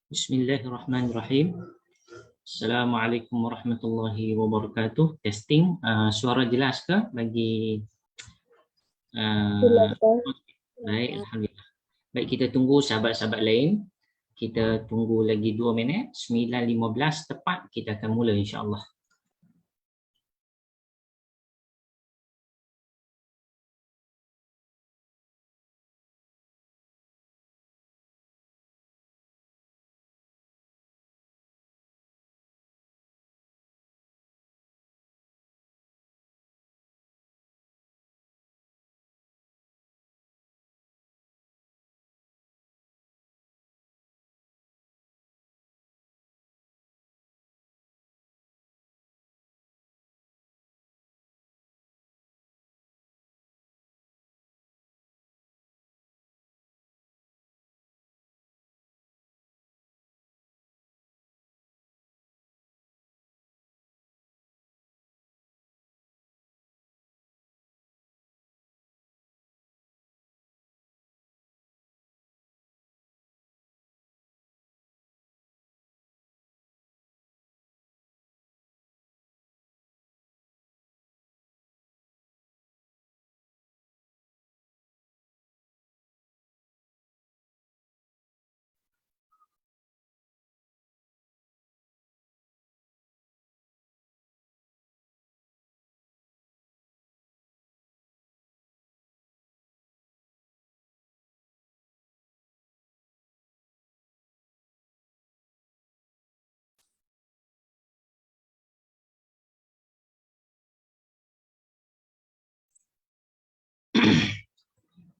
Bismillahirrahmanirrahim. Assalamualaikum warahmatullahi wabarakatuh. Testing. Suara jelas ke bagi baik, alhamdulillah. Baik, kita tunggu sahabat-sahabat lain. Kita tunggu lagi 2 minit. 9.15 tepat kita akan mula insya-Allah.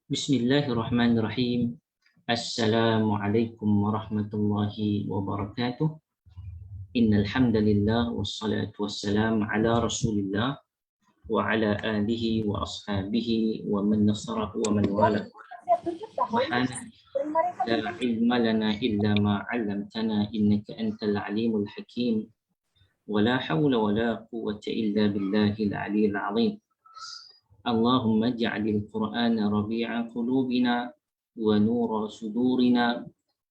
Bismillahirrahmanirrahim. Assalamualaikum warahmatullahi wabarakatuh. Innal hamdalillah wassalatu wassalamu ala Rasulillah wa ala alihi wa ashabihi wa man nasarahu wa man wala. La ilma lana illa ma 'allamtana innaka antal alimul hakim. Wa la hawla wa la quwwata illa billahil aliyyil 'azim. Allahumma ij'alil Qur'ana rabi'a qulubina wa nura sudurina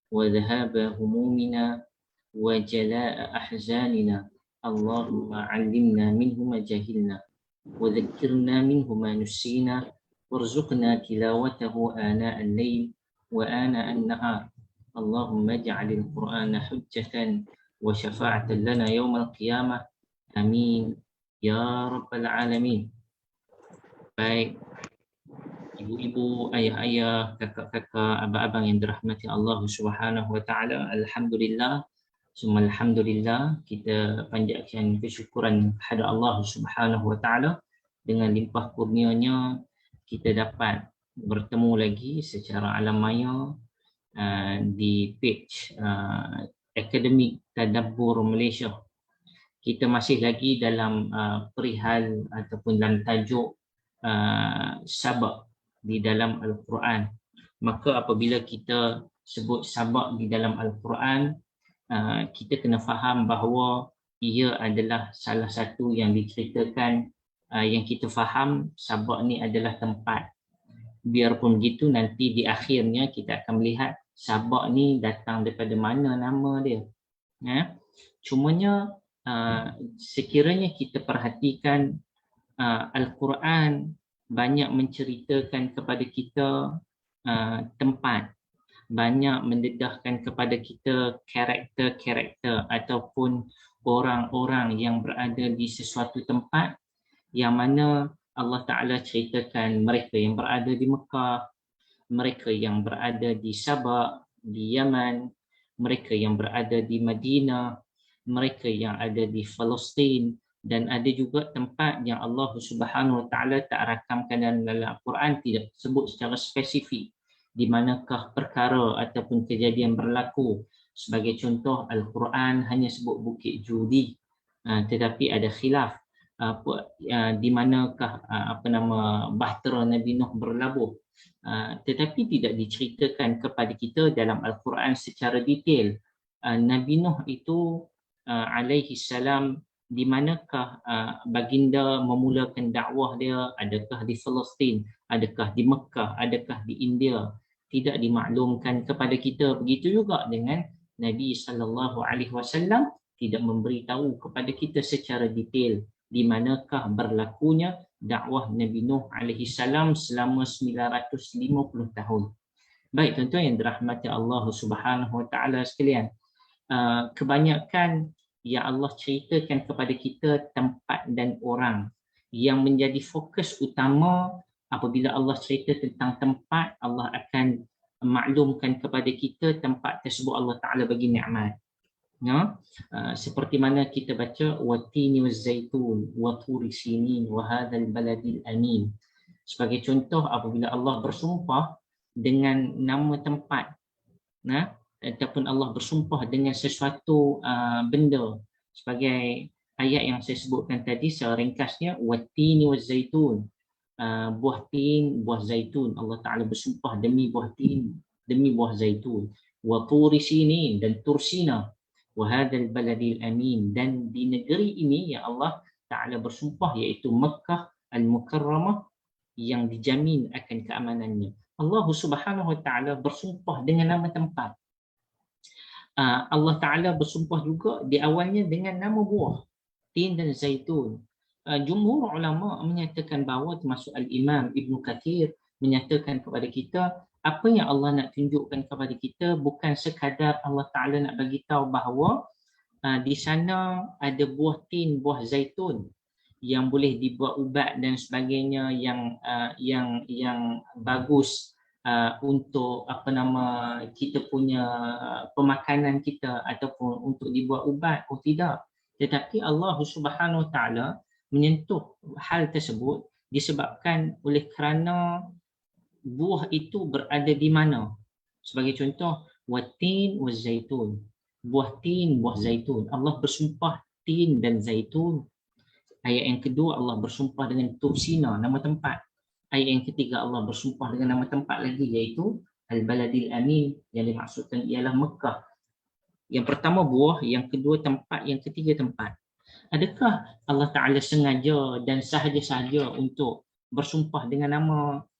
wa dhahaba humumina wa jalaa'a ahzanina. Allahumma 'allimna minhu ma jahilna wa dhakkirna minhu ma nusina warzuqna tilawatahu ana al-layl wa ana an-nahar. Allahumma ij'alil Qur'ana hujjatan wa syafa'atan lana yawmal qiyamah. Amin ya rabbal alamin. Baik, ibu-ibu, ayah-ayah, kakak-kakak, abang-abang yang dirahmati Allah Subhanahu wa taala, alhamdulillah, summa alhamdulillah, kita panjatkan kesyukuran kepada Allah Subhanahu wa taala dengan limpah kurnianya kita dapat bertemu lagi secara alam maya di page Akademik Tadabbur Malaysia. Kita masih lagi dalam perihal ataupun dalam tajuk sabak di dalam Al-Quran. Maka apabila kita sebut sabak di dalam Al-Quran, kita kena faham bahawa ia adalah salah satu yang diceritakan, yang kita faham sabak ni adalah tempat. Biarpun begitu, nanti di akhirnya kita akan melihat sabak ni datang daripada mana nama dia. Cumanya sekiranya kita perhatikan, Al-Quran banyak menceritakan kepada kita tempat, banyak mendedahkan kepada kita karakter-karakter ataupun orang-orang yang berada di sesuatu tempat yang mana Allah Ta'ala ceritakan mereka yang berada di Mekah, mereka yang berada di Sabah, di Yaman, mereka yang berada di Madinah, mereka yang ada di Palestin. Dan ada juga tempat yang Allah Subhanahu Wa Taala tak rakamkan dalam Al-Quran, tidak sebut secara spesifik di manakah perkara ataupun kejadian berlaku. Sebagai contoh, Al-Quran hanya sebut Bukit Judi, tetapi ada khilaf di manakah bahtera Nabi Nuh berlabuh, tetapi tidak diceritakan kepada kita dalam Al-Quran secara detail. Nabi Nuh itu alaihi salam, di manakah baginda memulakan dakwah dia? Adakah di Palestin, adakah di Mekah, adakah di India? Tidak dimaklumkan kepada kita. Begitu juga dengan Nabi SAW tidak memberitahu kepada kita secara detail di manakah berlakunya dakwah Nabi Nuh alaihi salam selama 950 tahun. Baik tuan-tuan yang dirahmati Allah Subhanahu wa taala sekalian, kebanyakan yang Allah ceritakan kepada kita tempat dan orang. Yang menjadi fokus utama apabila Allah cerita tentang tempat, Allah akan maklumkan kepada kita tempat tersebut Allah Taala bagi nikmat. Ya, seperti mana kita baca watini wazzaitun wa turi sinin wa hadzal baladil amin. Sebagai contoh apabila Allah bersumpah dengan nama tempat, nah, ataupun Allah bersumpah dengan sesuatu benda, sebagai ayat yang saya sebutkan tadi secara ringkasnya watini wazzaitun, buah tin, buah zaitun. Allah Taala bersumpah demi buah tin, demi buah zaitun. Wa turi sinin, dan Tursina. Wa hadzal baladil amin, dan di negeri ini yang Allah Taala bersumpah iaitu Makkah Al-Mukarramah yang dijamin akan keamanannya. Allah Subhanahu wa taala bersumpah dengan nama tempat. Allah Taala bersumpah juga di awalnya dengan nama buah, tin dan zaitun. Jumhur ulama menyatakan bahawa, termasuk Al-Imam Ibn Kathir menyatakan kepada kita, apa yang Allah nak tunjukkan kepada kita bukan sekadar Allah Taala nak bagi tahu bahawa di sana ada buah tin, buah zaitun yang boleh dibuat ubat dan sebagainya, yang bagus untuk kita punya pemakanan kita ataupun untuk dibuat ubat. Oh tidak, tetapi Allah Subhanahu Wa Taala menyentuh hal tersebut disebabkan oleh kerana buah itu berada di mana. Sebagai contoh, watin wazaitun, buah tin, buah zaitun. Allah bersumpah tin dan zaitun. Ayat yang kedua Allah bersumpah dengan Tursina, nama tempat. Ayat yang ketiga Allah bersumpah dengan nama tempat lagi, iaitu Al-Baladil Amin, yang dimaksudkan ialah Mekah. Yang pertama buah, yang kedua tempat, yang ketiga tempat. Adakah Allah Ta'ala sengaja dan sahaja-sahaja untuk bersumpah dengan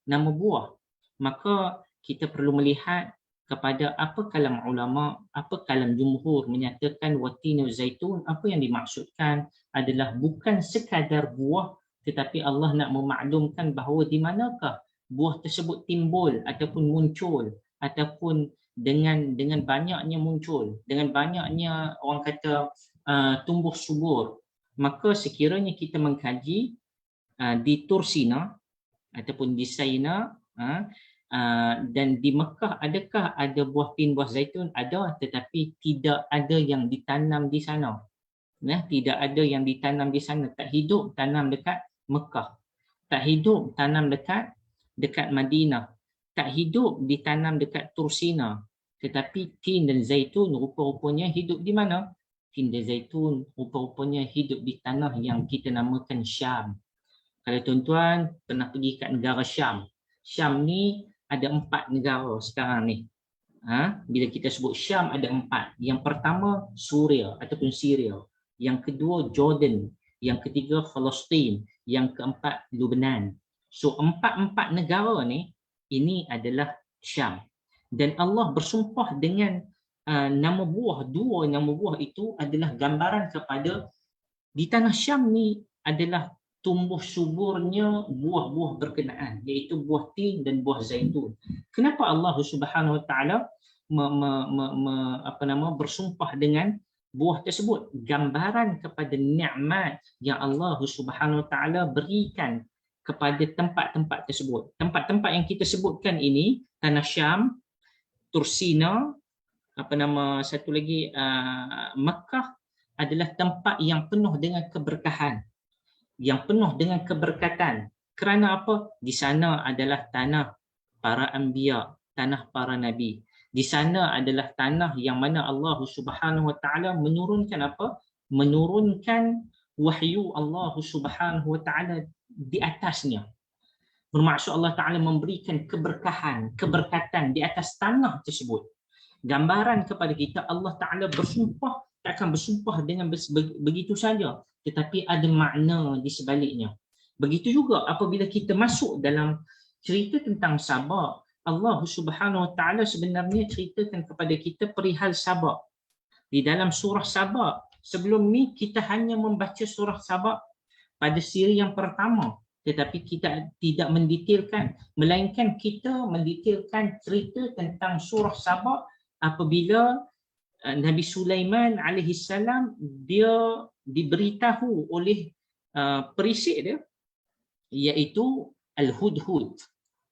nama buah? Maka kita perlu melihat kepada apa kalam ulama, apa kalam jumhur menyatakan watin zaitun. Apa yang dimaksudkan adalah bukan sekadar buah, tetapi Allah nak memaklumkan bahawa di manakah buah tersebut timbul ataupun muncul, ataupun dengan banyaknya muncul, dengan banyaknya orang kata tumbuh subur. Maka sekiranya kita mengkaji di Tursina ataupun di Saina dan di Mekah, adakah ada buah tin, buah zaitun? Ada, tetapi tidak ada yang ditanam di sana. Tidak ada yang ditanam di sana. Tak hidup tanam dekat Mekah, tak hidup tanam dekat Madinah, tak hidup ditanam dekat Tursina. Tetapi tin dan zaitun rupa-rupanya hidup di mana? Tin dan zaitun rupa-rupanya hidup di tanah yang kita namakan Syam. Kalau tuan-tuan pernah pergi kat negara Syam, Syam ni ada 4 negara sekarang ni. Bila kita sebut Syam ada 4. Yang pertama Suria ataupun Syria, yang kedua Jordan, yang ketiga Palestin, yang keempat Lebanon. So 4 negara ni, ini adalah Syam. Dan Allah bersumpah dengan nama buah. 2 nama buah itu adalah gambaran kepada di tanah Syam ni adalah tumbuh suburnya buah-buah berkenaan, iaitu buah tin dan buah zaitun. Kenapa Allah Subhanahu Wa Taala bersumpah dengan buah tersebut? Gambaran kepada nikmat yang Allah Subhanahu Wa Taala berikan kepada tempat-tempat tersebut. Tempat-tempat yang kita sebutkan ini, tanah Syam, Tursina, satu lagi Makkah, adalah tempat yang penuh dengan keberkahan, yang penuh dengan keberkatan. Kerana apa? Di sana adalah tanah para anbiya, tanah para nabi. Di sana adalah tanah yang mana Allah Subhanahu Wa Taala menurunkan apa? Menurunkan wahyu Allah Subhanahu Wa Taala di atasnya. Bermaksud Allah Taala memberikan keberkahan, keberkatan di atas tanah tersebut. Gambaran kepada kita Allah Taala bersumpah, takkan bersumpah dengan begitu saja, tetapi ada makna di sebaliknya. Begitu juga apabila kita masuk dalam cerita tentang Sabak, Allah Subhanahu Wa Taala sebenarnya ceritakan kepada kita perihal Sabak. di dalam surah Saba. Sebelum ni kita hanya membaca surah Saba pada siri yang pertama, tetapi kita tidak mendetailkan, melainkan kita mendetailkan cerita tentang surah Saba apabila Nabi Sulaiman alaihi salam dia diberitahu oleh perisik dia, iaitu Al-Hudhud,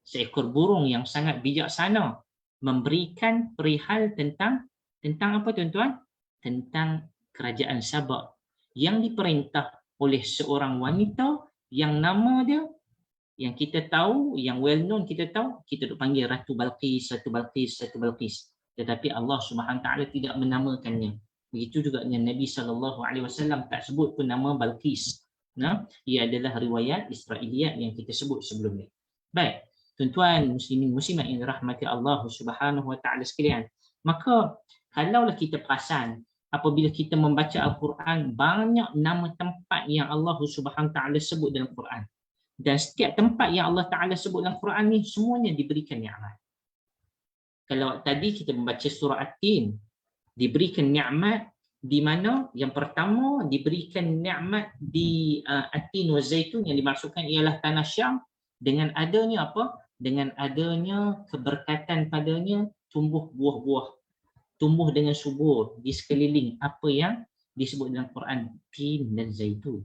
seekor burung yang sangat bijaksana, memberikan perihal tentang apa tuan-tuan? Tentang kerajaan Sabak yang diperintah oleh seorang wanita yang nama dia, yang kita tahu, yang well known kita tahu, kita duk panggil Ratu Balqis, Ratu Balqis, Ratu Balqis. Tetapi Allah Subhanahu Taala tidak menamakannya. Begitu juga dengan Nabi SAW tak sebut pun nama Balqis. Nah, ia adalah riwayat Israiliyat yang kita sebut sebelum ni. Baik, tuan-tuan muslimin muslimat yang dirahmati Allah Subhanahu Wa Taala sekalian. Maka kalaulah kita perasan apabila kita membaca Al-Quran, banyak nama tempat yang Allah Subhanahu Taala sebut dalam Quran. Dan setiap tempat yang Allah Ta'ala sebut dalam Quran ni semuanya diberikan ni'mat. Kalau tadi kita membaca surah At-Tin, diberikan ni'mat di mana yang pertama diberikan ni'mat di At-Tin wa Zaitun, yang dimaksudkan ialah tanah Syam, dengan adanya apa? Dengan adanya keberkatan padanya, tumbuh buah-buah, tumbuh dengan subur di sekeliling apa yang disebut dalam Quran, tin dan zaitun.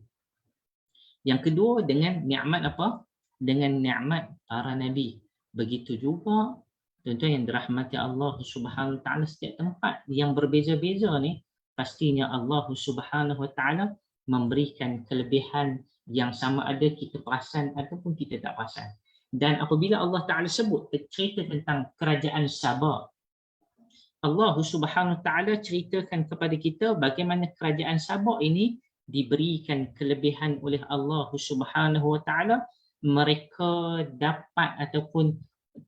Yang kedua dengan nikmat apa? Dengan nikmat para nabi. Begitu juga tuan-tuan yang dirahmati Allah Subhanahu Wa Taala, setiap tempat yang berbeza-beza ni pastinya Allah Subhanahu Wa Taala memberikan kelebihan yang sama ada kita perasan ataupun kita tak perasan. Dan apabila Allah Taala sebut cerita tentang kerajaan Sabak, Allah Subhanahu Wa Taala ceritakan kepada kita bagaimana kerajaan Sabak ini diberikan kelebihan oleh Allah Subhanahu Wa Taala. Mereka dapat ataupun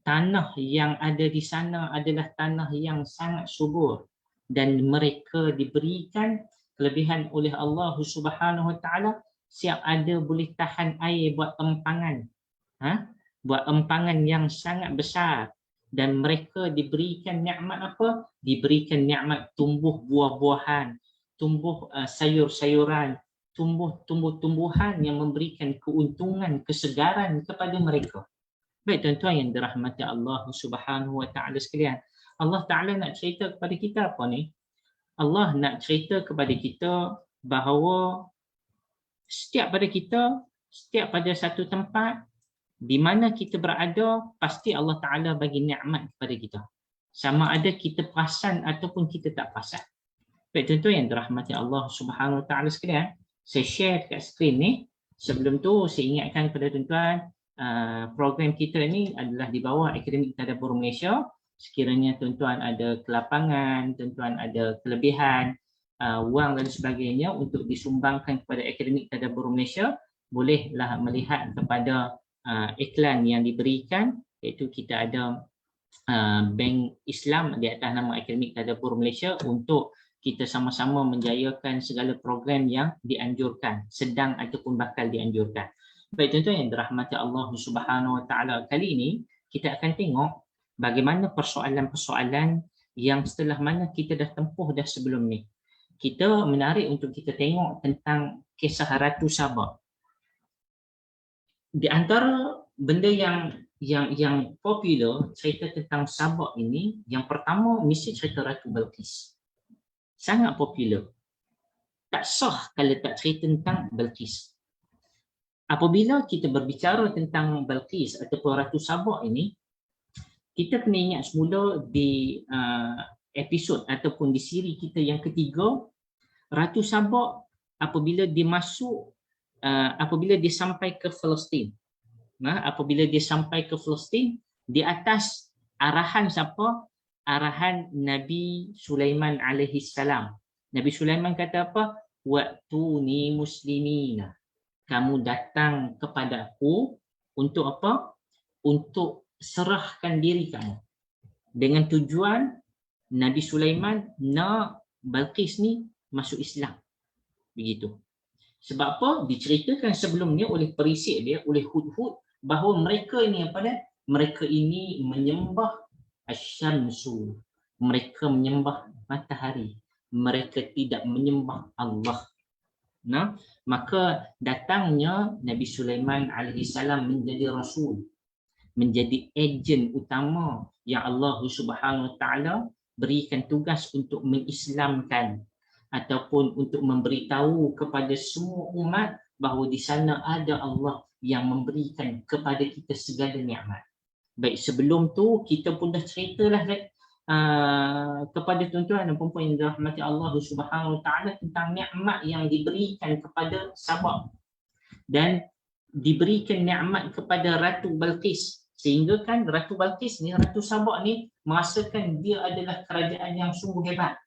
tanah yang ada di sana adalah tanah yang sangat subur, dan mereka diberikan kelebihan oleh Allah Subhanahu Wa Taala, siap ada boleh tahan air buat empangan, buat empangan yang sangat besar. Dan mereka diberikan nikmat apa? Diberikan nikmat tumbuh buah-buahan, tumbuh sayur-sayuran, tumbuh tumbuh-tumbuhan yang memberikan keuntungan, kesegaran kepada mereka. Baik tuan-tuan yang dirahmati Allah Subhanahu Wa Taala sekalian, Allah Taala nak cerita kepada kita apa ni? Allah nak cerita kepada kita bahawa setiap pada satu tempat di mana kita berada, pasti Allah Ta'ala bagi nikmat kepada kita. Sama ada kita perasan ataupun kita tak perasan. Baik tuan-tuan yang dirahmati Allah Subhanahu Wa Ta'ala sekalian, saya share kat skrin ni. Sebelum tu saya ingatkan kepada tuan-tuan, program kita ni adalah di bawah Akademik Tadabbur Malaysia. Sekiranya tuan-tuan ada kelapangan, tuan-tuan ada kelebihan, wang dan sebagainya untuk disumbangkan kepada Akademik Tadabbur Malaysia, bolehlah melihat kepada iklan yang diberikan, iaitu kita ada Bank Islam di atas nama Akademik Tadabbur Malaysia, untuk kita sama-sama menjayakan segala program yang dianjurkan, sedang ataupun bakal dianjurkan. Baik tuan-tuan yang dirahmati Allah Subhanahu Wa Taala, kali ini kita akan tengok bagaimana persoalan-persoalan yang setelah mana kita dah tempuh dah sebelum ni. Kita menarik untuk kita tengok tentang kisah Ratu Sabak. Di antara benda yang popular cerita tentang Sabak ini, yang pertama mesti cerita Ratu Balqis. Sangat popular. Tak sah kalau tak cerita tentang Balqis. Apabila kita berbicara tentang Balqis ataupun Ratu Sabak ini, kita kena ingat semula di episod ataupun di siri kita yang ketiga, Ratu Sabak apabila dia masuk, apabila dia sampai ke Palestin, apabila dia sampai ke Palestin, di atas arahan siapa? Arahan Nabi Sulaiman alaihi salam. Nabi Sulaiman kata apa? Wa'tuni muslimina. Kamu datang kepadaku untuk apa? Untuk serahkan diri kamu. Dengan tujuan Nabi Sulaiman nak Balqis ni masuk Islam. Begitu. Sebab apa? Diceritakan sebelumnya oleh perisik dia, oleh Hudhud, bahawa mereka ini apa dia? Mereka ini menyembah Asy-Syamsu. Mereka menyembah matahari. mereka tidak menyembah Allah. Nah, maka datangnya Nabi Sulaiman alaihi salam menjadi rasul, menjadi ejen utama yang Allah Subhanahu Wa Taala berikan tugas untuk mengislamkan ataupun untuk memberitahu kepada semua umat bahawa di sana ada Allah yang memberikan kepada kita segala nikmat. Baik, sebelum tu kita pun dah ceritalah kepada tuan-tuan dan puan-puan yang dirahmati Allah Subhanahu Wa Taala tentang nikmat yang diberikan kepada Sabah dan diberikan nikmat kepada Ratu Balqis, sehingga kan Ratu Balqis ni, Ratu Sabah ni merasakan dia adalah kerajaan yang sungguh hebat.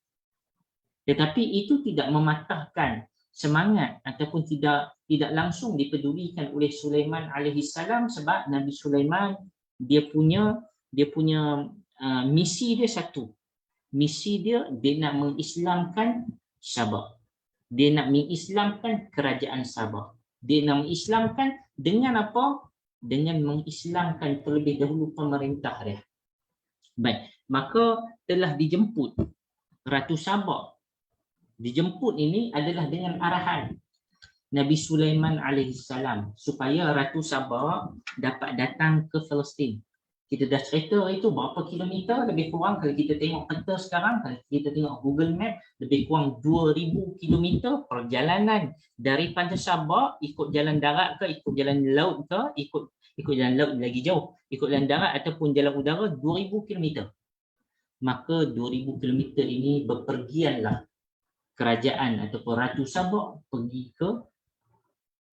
Tetapi itu tidak mematahkan semangat ataupun tidak langsung dipedulikan oleh Sulaiman alaihi salam, sebab Nabi Sulaiman dia punya misi dia satu. Misi dia nak mengislamkan Sabah. Dia nak mengislamkan kerajaan Sabah. Dia nak mengislamkan dengan apa? Dengan mengislamkan terlebih dahulu pemerintah dia. Baik, maka telah dijemput Ratu Sabah. Dijemput ini adalah dengan arahan Nabi Sulaiman alaihissalam supaya Ratu Sabah dapat datang ke Palestin. Kita dah cerita itu berapa kilometer, lebih kurang kalau kita tengok peta sekarang, kalau kita tengok Google Map, lebih kurang 2000 kilometer perjalanan daripada Sabah, ikut jalan darat ke, ikut jalan laut ke, ikut jalan laut lagi jauh, ikut jalan darat ataupun jalan udara, 2000 kilometer. Maka 2000 kilometer ini berpergianlah kerajaan ataupun Ratu Sabah pergi ke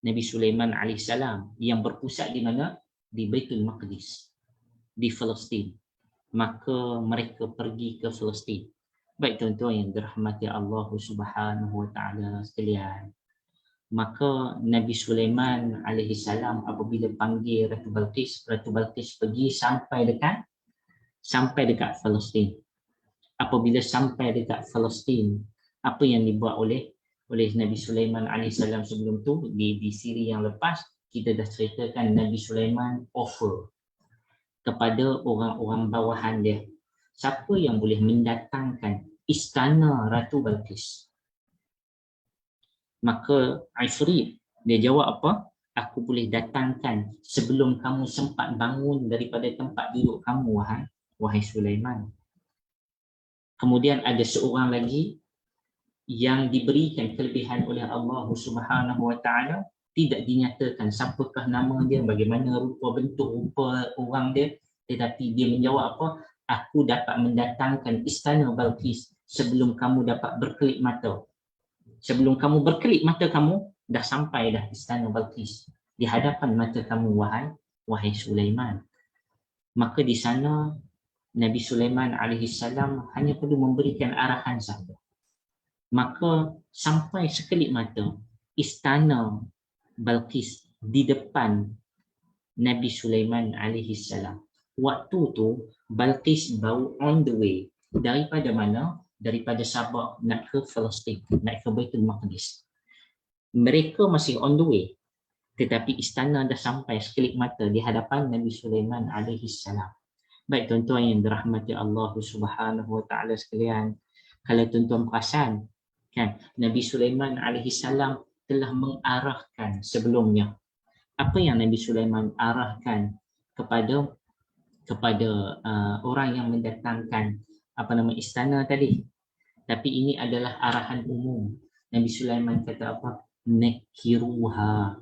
Nabi Sulaiman alaihissalam yang berpusat di mana? Di Baitul Maqdis, di Palestin. Maka mereka pergi ke Palestin. Baik tuan-tuan yang dirahmati Allah Subhanahu Wa Taala sekalian. Maka Nabi Sulaiman alaihissalam apabila panggil Ratu Balqis pergi sampai dekat Palestin. Apabila sampai dekat Palestin, apa yang dibuat oleh Nabi Sulaiman alaihissalam sebelum tu di siri yang lepas kita dah ceritakan. Nabi Sulaiman offer kepada orang-orang bawahan dia, siapa yang boleh mendatangkan istana Ratu Balqis. Maka Ifrit dia jawab apa? Aku boleh datangkan sebelum kamu sempat bangun daripada tempat duduk kamu, wahai Sulaiman. Kemudian ada seorang lagi yang diberikan kelebihan oleh Allah Subhanahu Wa Taala, tidak dinyatakan siapakah nama dia, bagaimana rupa bentuk rupa orang dia, tetapi dia menjawab apa? Aku dapat mendatangkan istana Balqis sebelum kamu dapat berkelip mata. Sebelum kamu berkelip mata, kamu dah sampai dah istana Balqis di hadapan mata kamu, wahai Sulaiman. Maka di sana Nabi Sulaiman alaihissalam hanya perlu memberikan arahan sahaja. Maka sampai sekelip mata istana Balqis di depan Nabi Sulaiman alaihissalam. Waktu tu Balqis baru on the way daripada mana? Daripada Sabah nak ke Palestin, nak ke Baitul Maqdis. Mereka masih on the way, tetapi istana dah sampai sekelip mata di hadapan Nabi Sulaiman alaihissalam. Baik tuan-tuan yang dirahmati Allah Subhanahu Wa Taala sekalian, kalau tuan-tuan perasan kan, Nabi Sulaiman alaihissalam telah mengarahkan sebelumnya. Apa yang Nabi Sulaiman arahkan kepada orang yang mendatangkan istana tadi. Tapi ini adalah arahan umum. Nabi Sulaiman kata apa? Nakiruha.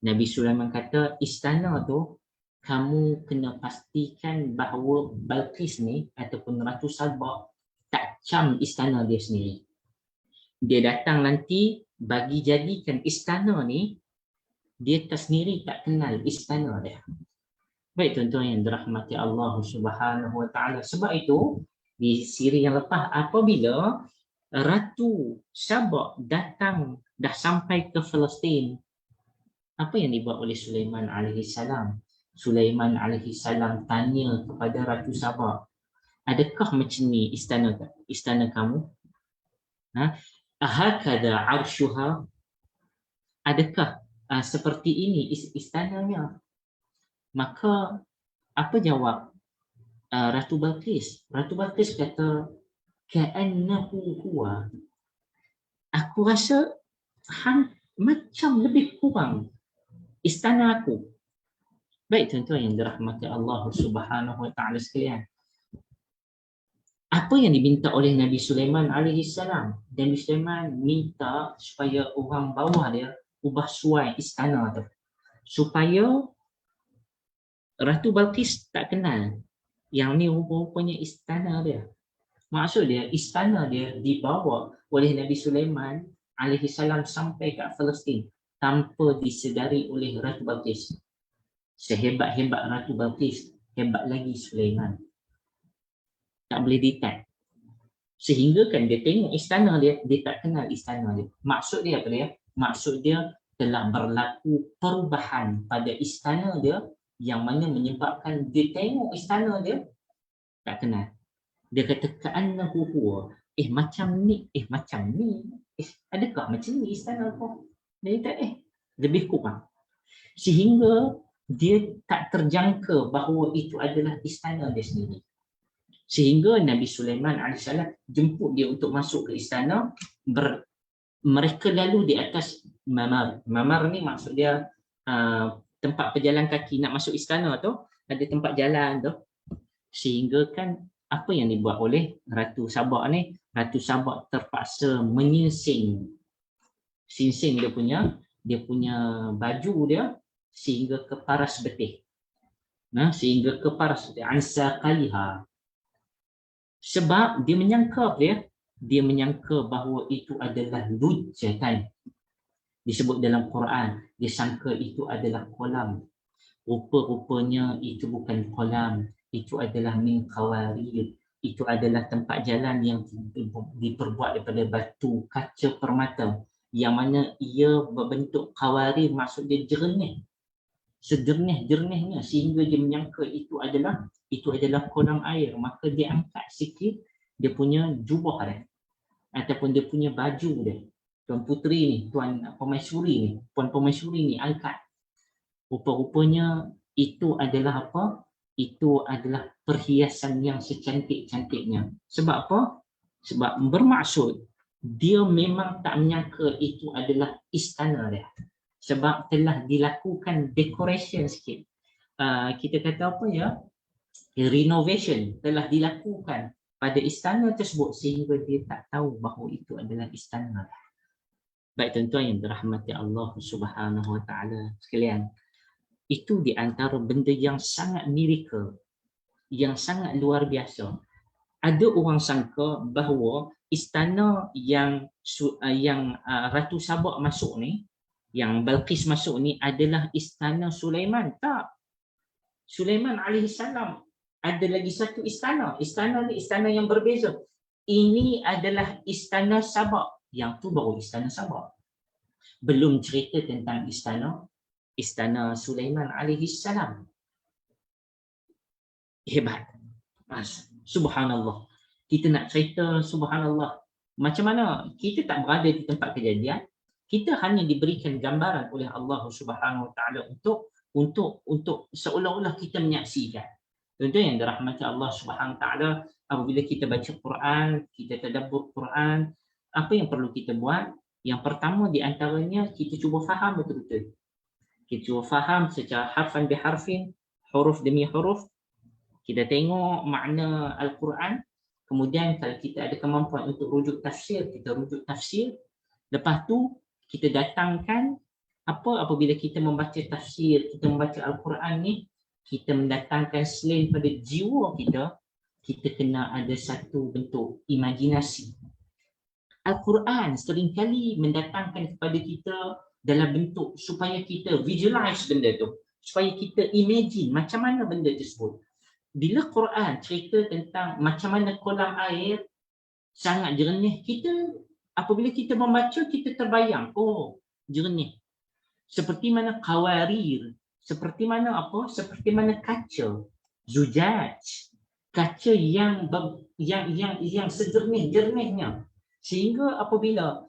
Nabi Sulaiman kata istana tu kamu kena pastikan bahawa Balqis ni ataupun Ratu Sabah tak cam istana dia sendiri. Dia datang nanti bagi jadikan istana ni, dia tersendiri tak kenal istana dia. Baik tuan-tuan yang dirahmati Allah Subhanahu Wa Taala. Sebab itu di siri yang lepas, apabila Ratu Sabah datang dah sampai ke Palestin, apa yang dibuat oleh Sulaiman alaihissalam? Sulaiman alaihissalam tanya kepada Ratu Sabah, adakah macam ni istana kamu? Ahakada arshuha, adakah seperti ini istananya? Maka apa jawab Ratu Balqis? Ratu Balqis kata, ka'annahu huwa. Aku rasa macam lebih kurang istana aku. Baik tuan-tuan yang dirahmati Allah Subhanahu wa taala sekalian. Apa yang diminta oleh Nabi Sulaiman alaihi salam? Nabi Sulaiman minta supaya orang bawah dia ubah suai istana tu, supaya Ratu Balqis tak kenal yang ni rupa-rupanya istana dia. Maksud dia, istana dia dibawa oleh Nabi Sulaiman alaihi salam sampai ke Palestin tanpa disedari oleh Ratu Balqis. Sehebat-hebat Ratu Balqis, hebat lagi Sulaiman. Tak boleh detect. Sehingga kan dia tengok istana dia, dia tak kenal istana dia. Maksud dia apa dia? Maksud dia telah berlaku perubahan pada istana dia yang mana menyebabkan dia tengok istana dia tak kenal. Dia kata ka'annahu huwa. Macam ni, adakah macam ni istana kau? Dia kata lebih kurang. Sehingga dia tak terjangka bahawa itu adalah istana dia sendiri. Sehingga Nabi Sulaiman AS jemput dia untuk masuk ke istana. Mereka lalu di atas mamar. Mamar ni maksud dia tempat pejalan kaki nak masuk istana tu, ada tempat jalan tu. Sehingga kan apa yang dibuat oleh Ratu Sabak ni? Ratu Sabak terpaksa menyingsing dia punya baju dia sehingga ke paras betih. Sehingga ke paras betih. Ansa kaliha. Sebab dia menyangka dia menyangka bahawa itu adalah lujatan. Disebut dalam Quran, dia sangka itu adalah kolam. Rupa-rupanya itu bukan kolam, itu adalah min qawarir. Itu adalah tempat jalan yang diperbuat daripada batu kaca permata, yang mana ia berbentuk qawarir, maksud dia jernih. Sejernih-jernihnya sehingga dia menyangka itu adalah kolam air. Maka dia angkat sikit dia punya jubah dia ataupun dia punya baju dia. Tuan Puteri ni, Puan Permaisuri ni angkat. Rupa-rupanya itu adalah apa? Itu adalah perhiasan yang secantik-cantiknya. Sebab apa? Sebab bermaksud dia memang tak menyangka itu adalah istana dia. Sebab telah dilakukan decoration sikit. Kita kata apa ya? Renovation telah dilakukan pada istana tersebut sehingga dia tak tahu bahawa itu adalah istana. Baik tuan-tuan yang dirahmati Allah Subhanahu wa taala sekalian. Itu di antara benda yang sangat miracle, yang sangat luar biasa. Ada orang sangka bahawa istana yang Ratu Sabak masuk ni, yang Balqis masuk ni adalah istana Sulaiman. Tak. Sulaiman alaihi salam ada lagi satu istana. Istana ni istana yang berbeza. Ini adalah istana Sabak. Yang tu baru istana Sabak. Belum cerita tentang istana Sulaiman alaihi salam. Hebat. Subhanallah. Kita nak cerita subhanallah. Macam mana? Kita tak berada di tempat kejadian. Kita hanya diberikan gambaran oleh Allah Subhanahu wa taala untuk seolah-olah kita menyaksikan. Tuan-tuan yang dirahmati Allah Subhanahu wa taala, apabila kita baca Quran, kita tadabbur Quran, apa yang perlu kita buat? Yang pertama di antaranya kita cuba faham betul-betul. Kita cuba faham secara harfan biharfin, huruf demi huruf. Kita tengok makna Al-Quran. Kemudian kalau kita ada kemampuan untuk rujuk tafsir, kita rujuk tafsir. Lepas tu kita datangkan apabila kita membaca tafsir, kita membaca Al-Quran ni, kita mendatangkan selain pada jiwa kita kena ada satu bentuk imajinasi. Al-Quran seringkali mendatangkan kepada kita dalam bentuk supaya kita visualize benda tu, supaya kita imagine macam mana benda tersebut. Bila Quran cerita tentang macam mana kolam air sangat jernih, apabila kita membaca, kita terbayang, jernih. Seperti mana qawarir, seperti mana kaca, zujaj, kaca yang sejernih-jernihnya. Sehingga apabila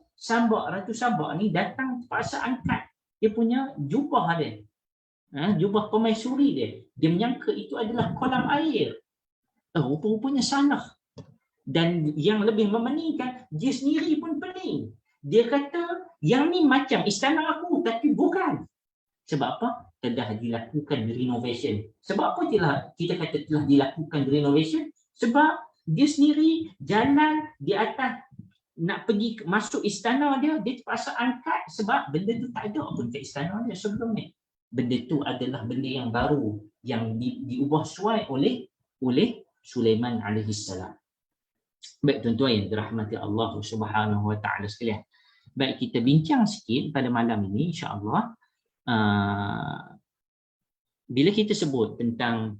Ratu Sabak ni datang, terpaksa angkat dia punya jubah dia. Jubah permaisuri dia. Dia menyangka itu adalah kolam air. Rupa-rupanya salah. Dan yang lebih memeningkan, dia sendiri pun pening. Dia kata, yang ni macam istana aku, tapi bukan. Sebab apa? Telah dilakukan renovation. Sebab apa kita kata telah dilakukan renovation? Sebab dia sendiri jalan di atas nak pergi masuk istana dia terpaksa angkat sebab benda tu tak ada pun kat istana dia sebelum ni. Benda tu adalah benda yang baru yang diubah suai oleh Sulaiman alaihi salam. Baik tuan-tuan yang dirahmati Allah Subhanahu wa taala sekalian. Baik, kita bincang sikit pada malam ini insya-Allah. Bila kita sebut tentang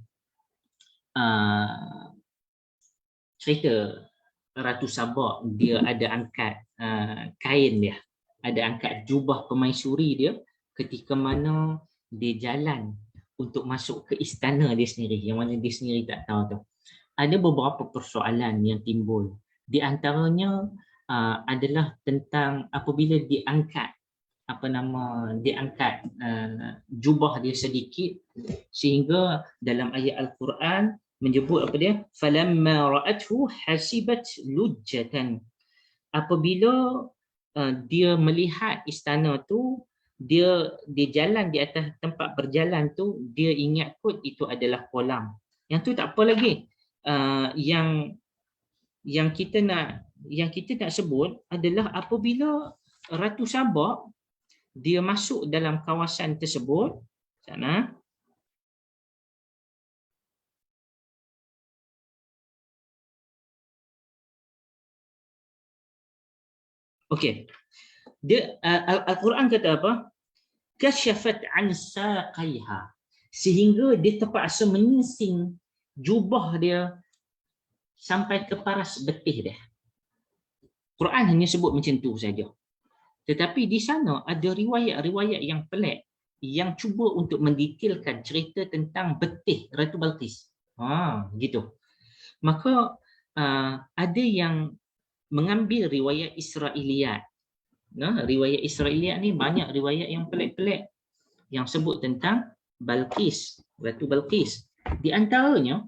cerita Ratu Sabah, dia ada angkat kain dia, ada angkat jubah permaisuri dia ketika mana dia jalan untuk masuk ke istana dia sendiri, yang mana dia sendiri tak tahu tu. Ada beberapa persoalan yang timbul. Di antaranya adalah tentang apabila diangkat jubah dia sedikit, sehingga dalam ayat Al-Quran menyebut apa dia? Falamma ra'athu hasibat lujjatan. Apabila dia melihat istana tu, dia jalan di atas tempat berjalan tu, dia ingat kot itu adalah kolam. Yang tu tak apa lagi. Yang kita nak sebut adalah apabila Ratu Sabah dia masuk dalam kawasan tersebut sana. Okey. Dia Al-Quran kata apa? Kasyafat an saqaiha. Sehingga dia terpaksa menyingsing jubah dia sampai ke paras betih dia. Quran hanya sebut macam tu saja. Tetapi di sana ada riwayat-riwayat yang pelik yang cuba untuk mendetailkan cerita tentang betih Ratu Balqis. Gitu. Maka ada yang mengambil riwayat Israiliyat. Riwayat Israiliyat ni banyak riwayat yang pelik-pelik yang sebut tentang Balqis, Ratu Balqis. Di antaranya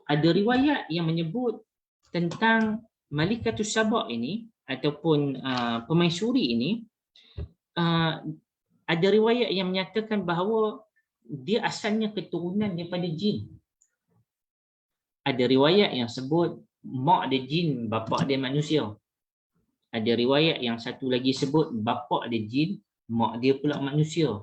ada riwayat yang menyebut tentang Malikatus Sabah ini ataupun permaisuri ini. Ada riwayat yang menyatakan bahawa dia asalnya keturunan daripada jin. Ada riwayat yang sebut mak dia jin, bapa dia manusia. Ada riwayat yang satu lagi sebut bapa dia jin, mak dia pula manusia.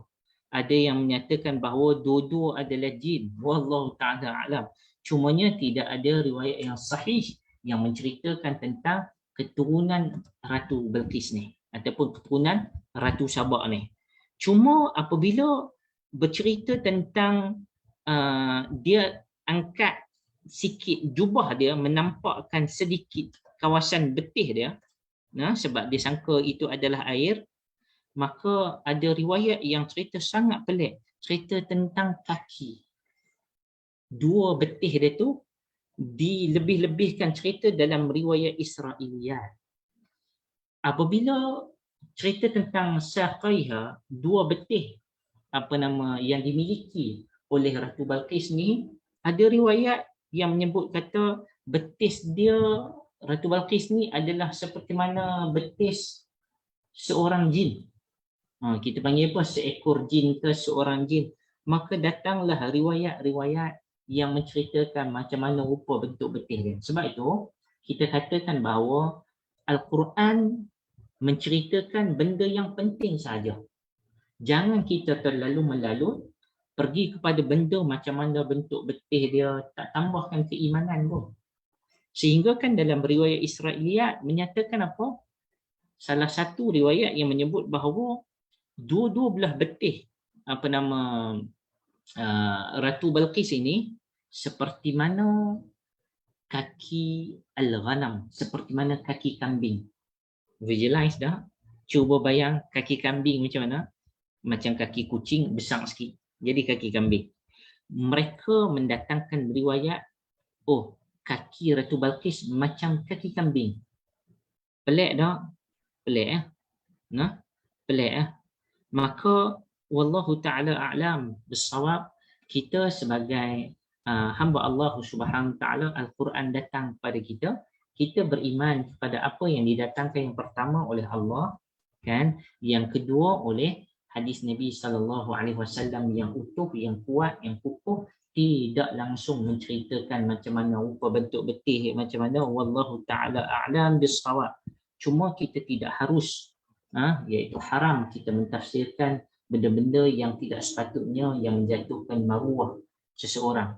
Ada yang menyatakan bahawa dua-dua adalah jin. Wallahu ta'ala alam. Cumanya tidak ada riwayat yang sahih yang menceritakan tentang keturunan Ratu Balqis ni ataupun keturunan Ratu Sabah ni. Cuma apabila bercerita tentang dia angkat sikit jubah dia, menampakkan sedikit kawasan betih dia, sebab dia sangka itu adalah air, maka ada riwayat yang cerita sangat pelik, cerita tentang kaki. Dua betih dia tu dilebih-lebihkan cerita dalam riwayat Israiliyat. Apabila cerita tentang saqaiha, dua betih yang dimiliki oleh Ratu Balqis ni, ada riwayat yang menyebut kata betis dia Ratu Balqis ni adalah seperti mana betis seorang jin. Kita panggil apa? Seekor jin ke seorang jin. Maka datanglah riwayat-riwayat yang menceritakan macam mana rupa bentuk betis dia. Sebab itu, kita katakan bahawa Al-Quran menceritakan benda yang penting saja. Jangan kita terlalu melalut pergi kepada benda macam mana bentuk betih dia, tak tambahkan keimanan pun. Sehingga kan dalam riwayat Israiliyat menyatakan apa? Salah satu riwayat yang menyebut bahawa dua-dua belah betih Ratu Balqis ini seperti mana kaki al-ghanam, seperti mana kaki kambing. Visualize dah? Cuba bayang kaki kambing macam mana? Macam kaki kucing besar sikit. Jadi kaki kambing. Mereka mendatangkan riwayat, kaki Ratu Balqis macam kaki kambing. Pelik tak? Pelik Pelik Maka wallahu ta'ala a'lam bissawab, kita sebagai hamba Allah Subhanahu ta'ala, Al-Quran datang pada kita kita beriman kepada apa yang didatangkan yang pertama oleh Allah, kan? Yang kedua oleh hadis Nabi SAW yang utuh, yang kuat, yang kukuh, tidak langsung menceritakan macam mana rupa bentuk betih, macam mana, wallahu taala a'lam bissawab. Cuma kita tidak harus iaitu haram kita mentafsirkan benda-benda yang tidak sepatutnya yang menjatuhkan maruah seseorang.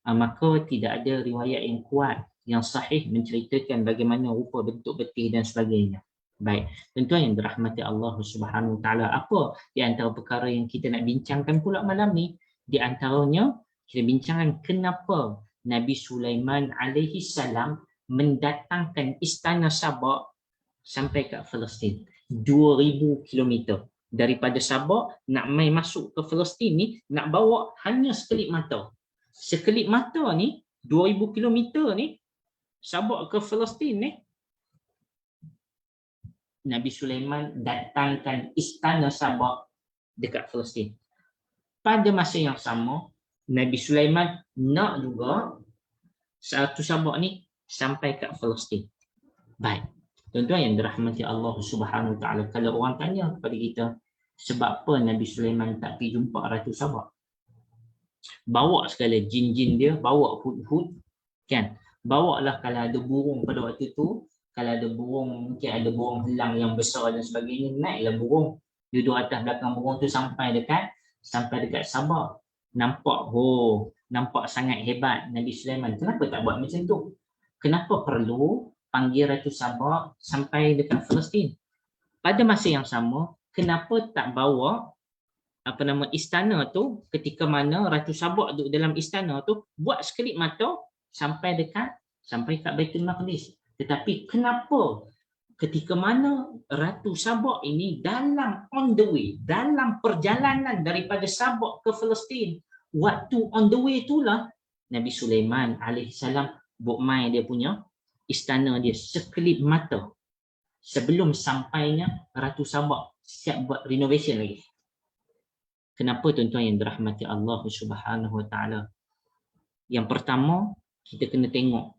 Maka tidak ada riwayat yang kuat yang sahih menceritakan bagaimana rupa bentuk betih dan sebagainya. Baik, tuan-tuan yang dirahmati Allah Subhanahu Wa Taala, apa di antara perkara yang kita nak bincangkan pula malam ni? Di antaranya kita bincangkan kenapa Nabi Sulaiman alaihi salam mendatangkan istana Sabak sampai ke Palestin. 2000 kilometer. Daripada Sabak nak mai masuk ke Palestin ni nak bawa hanya sekelip mata. Sekelip mata ni 2000 kilometer ni Sabak ke Palestin ni, Nabi Sulaiman datangkan istana Sabak dekat Palestin. Pada masa yang sama, Nabi Sulaiman nak juga satu Sabak ni sampai ke Palestin. Baik. Tuan-tuan yang dirahmati Allah Subhanahu Wa Taala, kalau orang tanya kepada kita, sebab apa Nabi Sulaiman tak pergi jumpa Ratu Sabak? Bawa segala jin-jin dia, bawa hud-hud, kan? Bawalah kalau ada burung pada waktu tu, kalau ada burung, mungkin ada burung helang yang besar dan sebagainya, naiklah burung, duduk atas belakang burung tu sampai dekat Sabak. Nampak sangat hebat Nabi Sulaiman. Kenapa tak buat macam tu? Kenapa perlu panggil Ratu Sabak sampai dekat Palestin? Pada masa yang sama, kenapa tak bawa istana tu, ketika mana Ratu Sabak duduk dalam istana tu, buat sekelip mata sampai kat Baitul Maqdis. Tetapi kenapa ketika mana Ratu Sabak ini on the way, dalam perjalanan daripada Sabak ke Palestin, waktu on the way itulah Nabi Sulaiman alaihissalam buat mai dia punya istana dia sekelip mata sebelum sampainya Ratu Sabak siap buat renovation lagi. Kenapa tuan-tuan yang dirahmati Allah Subhanahu Wa Taala? Yang pertama, kita kena tengok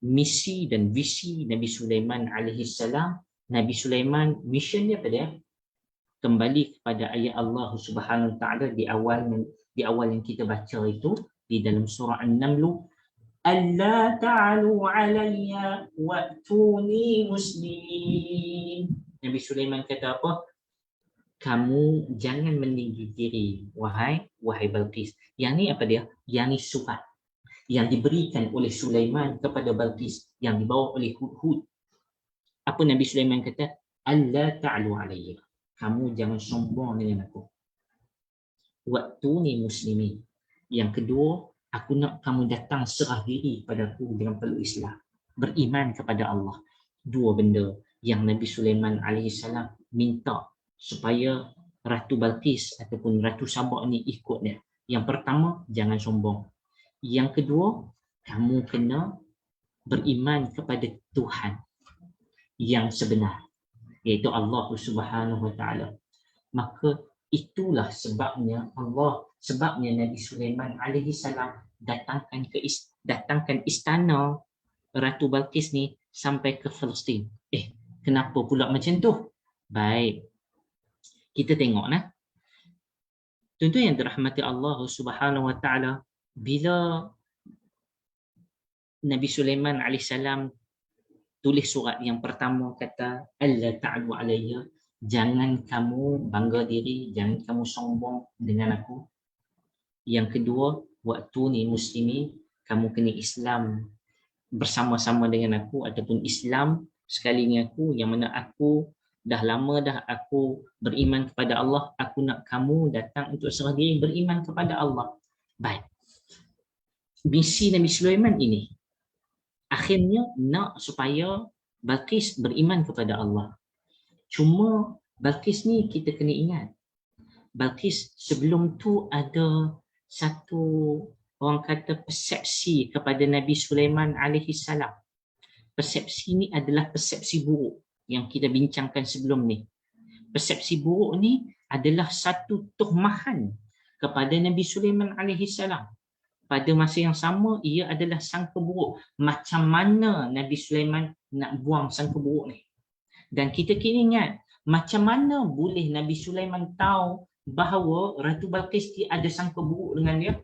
misi dan visi Nabi Sulaiman alaihissalam. Nabi Sulaiman mission dia apa dia? Kembali kepada ayat Allah Subhanahu Wa Taala di awal yang kita baca itu di dalam surah An-Naml, alla ta'alu alayya wa'tuni muslimin. Nabi Sulaiman kata apa? Kamu jangan meninggi diri, wahai Balqis. Yang ni apa dia? Yang ni surat yang diberikan oleh Sulaiman kepada Balqis, yang dibawa oleh Hud-Hud. Apa Nabi Sulaiman kata? Alla ta'alu alayya. Kamu jangan sombong dengan aku. Wa'tuni muslimin. Yang kedua, aku nak kamu datang serah diri padaku dengan peluk Islam. Beriman kepada Allah. Dua benda yang Nabi Sulaiman alaihissalam minta supaya Ratu Balqis ataupun Ratu Sabak ni ikut dia. Yang pertama, jangan sombong. Yang kedua, kamu kena beriman kepada Tuhan yang sebenar, iaitu Allah Subhanahu Wa Taala. Maka itulah sebabnya Nabi Sulaiman alaihissalam datangkan istana Ratu Balqis ni sampai ke Palestin. Kenapa pula macam tu? Baik, kita tengok nah. Tuan-tuan yang dirahmati Allah Subhanahu Wa Taala, bila Nabi Sulaiman alaihissalam tulis surat yang pertama kata alla ta'alu alayya, jangan kamu bangga diri, jangan kamu sombong dengan aku. Yang kedua, wa'tuni muslimin, kamu kena Islam bersama-sama dengan aku ataupun Islam sekali dengan aku, yang mana aku dah lama dah aku beriman kepada Allah, aku nak kamu datang untuk serah diri beriman kepada Allah. Baik. Misi Nabi Sulaiman ini akhirnya nak supaya Balqis beriman kepada Allah. Cuma Balqis ni kita kena ingat, Balqis sebelum tu ada satu, orang kata, persepsi kepada Nabi Sulaiman alaihissalam. Persepsi ni adalah persepsi buruk yang kita bincangkan sebelum ni. Persepsi buruk ni adalah satu tuhmahan kepada Nabi Sulaiman alaihissalam. pada masa yang sama ia adalah sangka buruk. Macam mana Nabi Sulaiman nak buang sangka buruk ni? Dan kita kini ingat, macam mana boleh Nabi Sulaiman tahu bahawa Ratu Balqis ada sangka buruk dengan dia?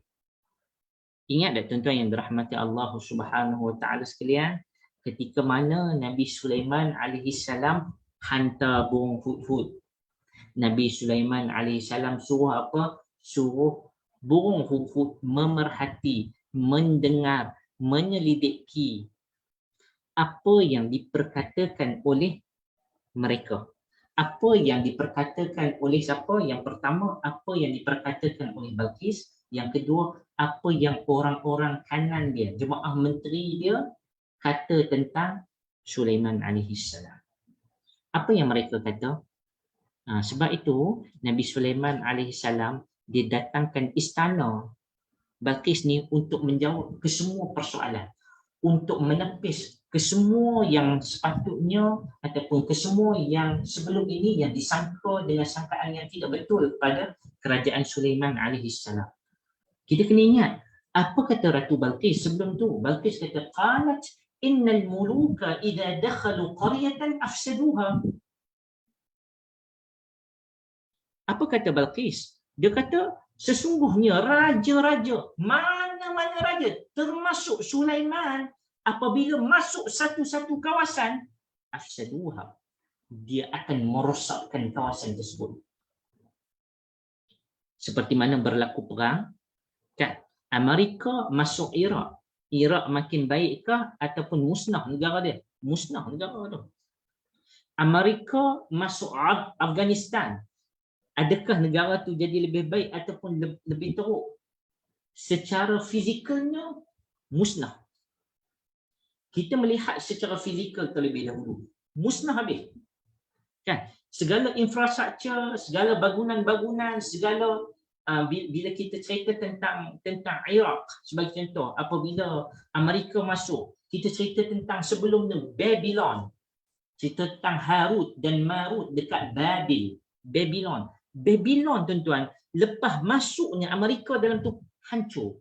Ingat tak tuan-tuan yang dirahmati Allah Subhanahu Wa Taala sekalian, ketika mana Nabi Sulaiman alaihi salam hantar burung hudhud. Nabi Sulaiman alaihi salam suruh apa? Suruh burung hudhud memerhati, mendengar, menyelidiki apa yang diperkatakan oleh mereka. Apa yang diperkatakan oleh siapa? Yang pertama, apa yang diperkatakan oleh Balqis. Yang kedua, apa yang orang-orang kanan dia, jemaah menteri dia kata tentang Sulaiman alaihi salam. Apa yang mereka kata? Sebab itu Nabi Sulaiman alaihi salam dia datangkan istana Balqis ni untuk menjawab ke semua persoalan, untuk menepis ke semua yang sepatutnya ataupun ke semua yang sebelum ini yang disangka dengan sangkaan yang tidak betul pada kerajaan Sulaiman alaihi salam. Kita kena ingat apa kata Ratu Balqis sebelum tu. Balqis kata qalat innal muluka idza dakhalu qaryatan afsaduha. Apa kata Balqis? Dia kata sesungguhnya raja-raja, mana-mana raja termasuk Sulaiman, apabila masuk satu-satu kawasan, afsaduha, dia akan merosakkan kawasan tersebut. Seperti mana berlaku perang, kan? Amerika masuk Iraq. Iraq makin baikkah ataupun musnah negara dia? Musnah negara tu. Amerika masuk Afghanistan. Adakah negara tu jadi lebih baik ataupun lebih teruk? Secara fizikalnya musnah. Kita melihat secara fizikal terlebih dahulu. Musnah habis. Kan? Segala infrastruktur, segala bangunan-bangunan, segala bila kita cerita tentang Iraq sebagai contoh, apabila Amerika masuk, kita cerita tentang sebelumnya Babylon. Cerita tentang Harut dan Marut dekat Babil, Babylon. Babylon tuan-tuan, lepas masuknya Amerika dalam tu hancur.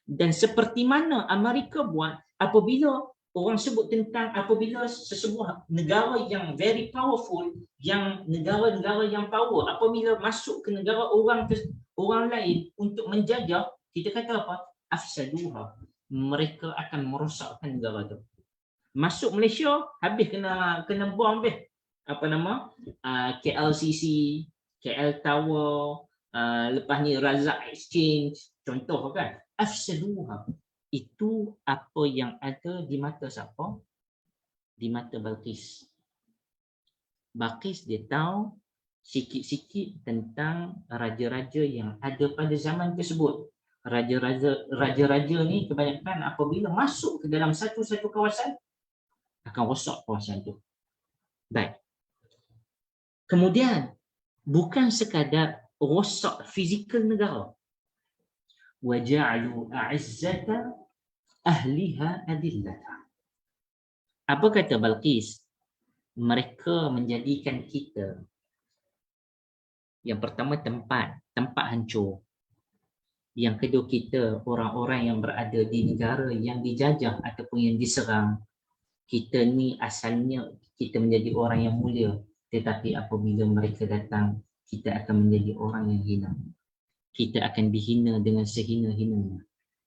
Dan seperti mana Amerika buat apabila orang sebut tentang apabila sesebuah negara yang very powerful, yang negara-negara yang power, apabila masuk ke negara orang lain untuk menjajah, kita kata apa? Afsaduha. Mereka akan merosakkan negara tu. Masuk Malaysia, habis kena bom habis. Apa nama? KLCC, KL Tower, lepas ni Razak Exchange, contoh kan. Afsaduha. Itu apa yang ada di mata siapa? Di mata Balqis. Balqis dia tahu sikit-sikit tentang raja-raja yang ada pada zaman tersebut. Raja-raja ni kebanyakan apabila masuk ke dalam satu-satu kawasan akan rosak kawasan tu. Baik. Kemudian bukan sekadar rosak fizikal negara. Waja'alu a'izzata ahliha adillata. Apa kata Balqis? Mereka menjadikan kita, yang pertama tempat hancur. Yang kedua kita orang-orang yang berada di negara yang dijajah ataupun yang diserang. Kita ni asalnya kita menjadi orang yang mulia, tetapi apabila mereka datang, kita akan menjadi orang yang hina. Kita akan dihina dengan sehina-hinanya.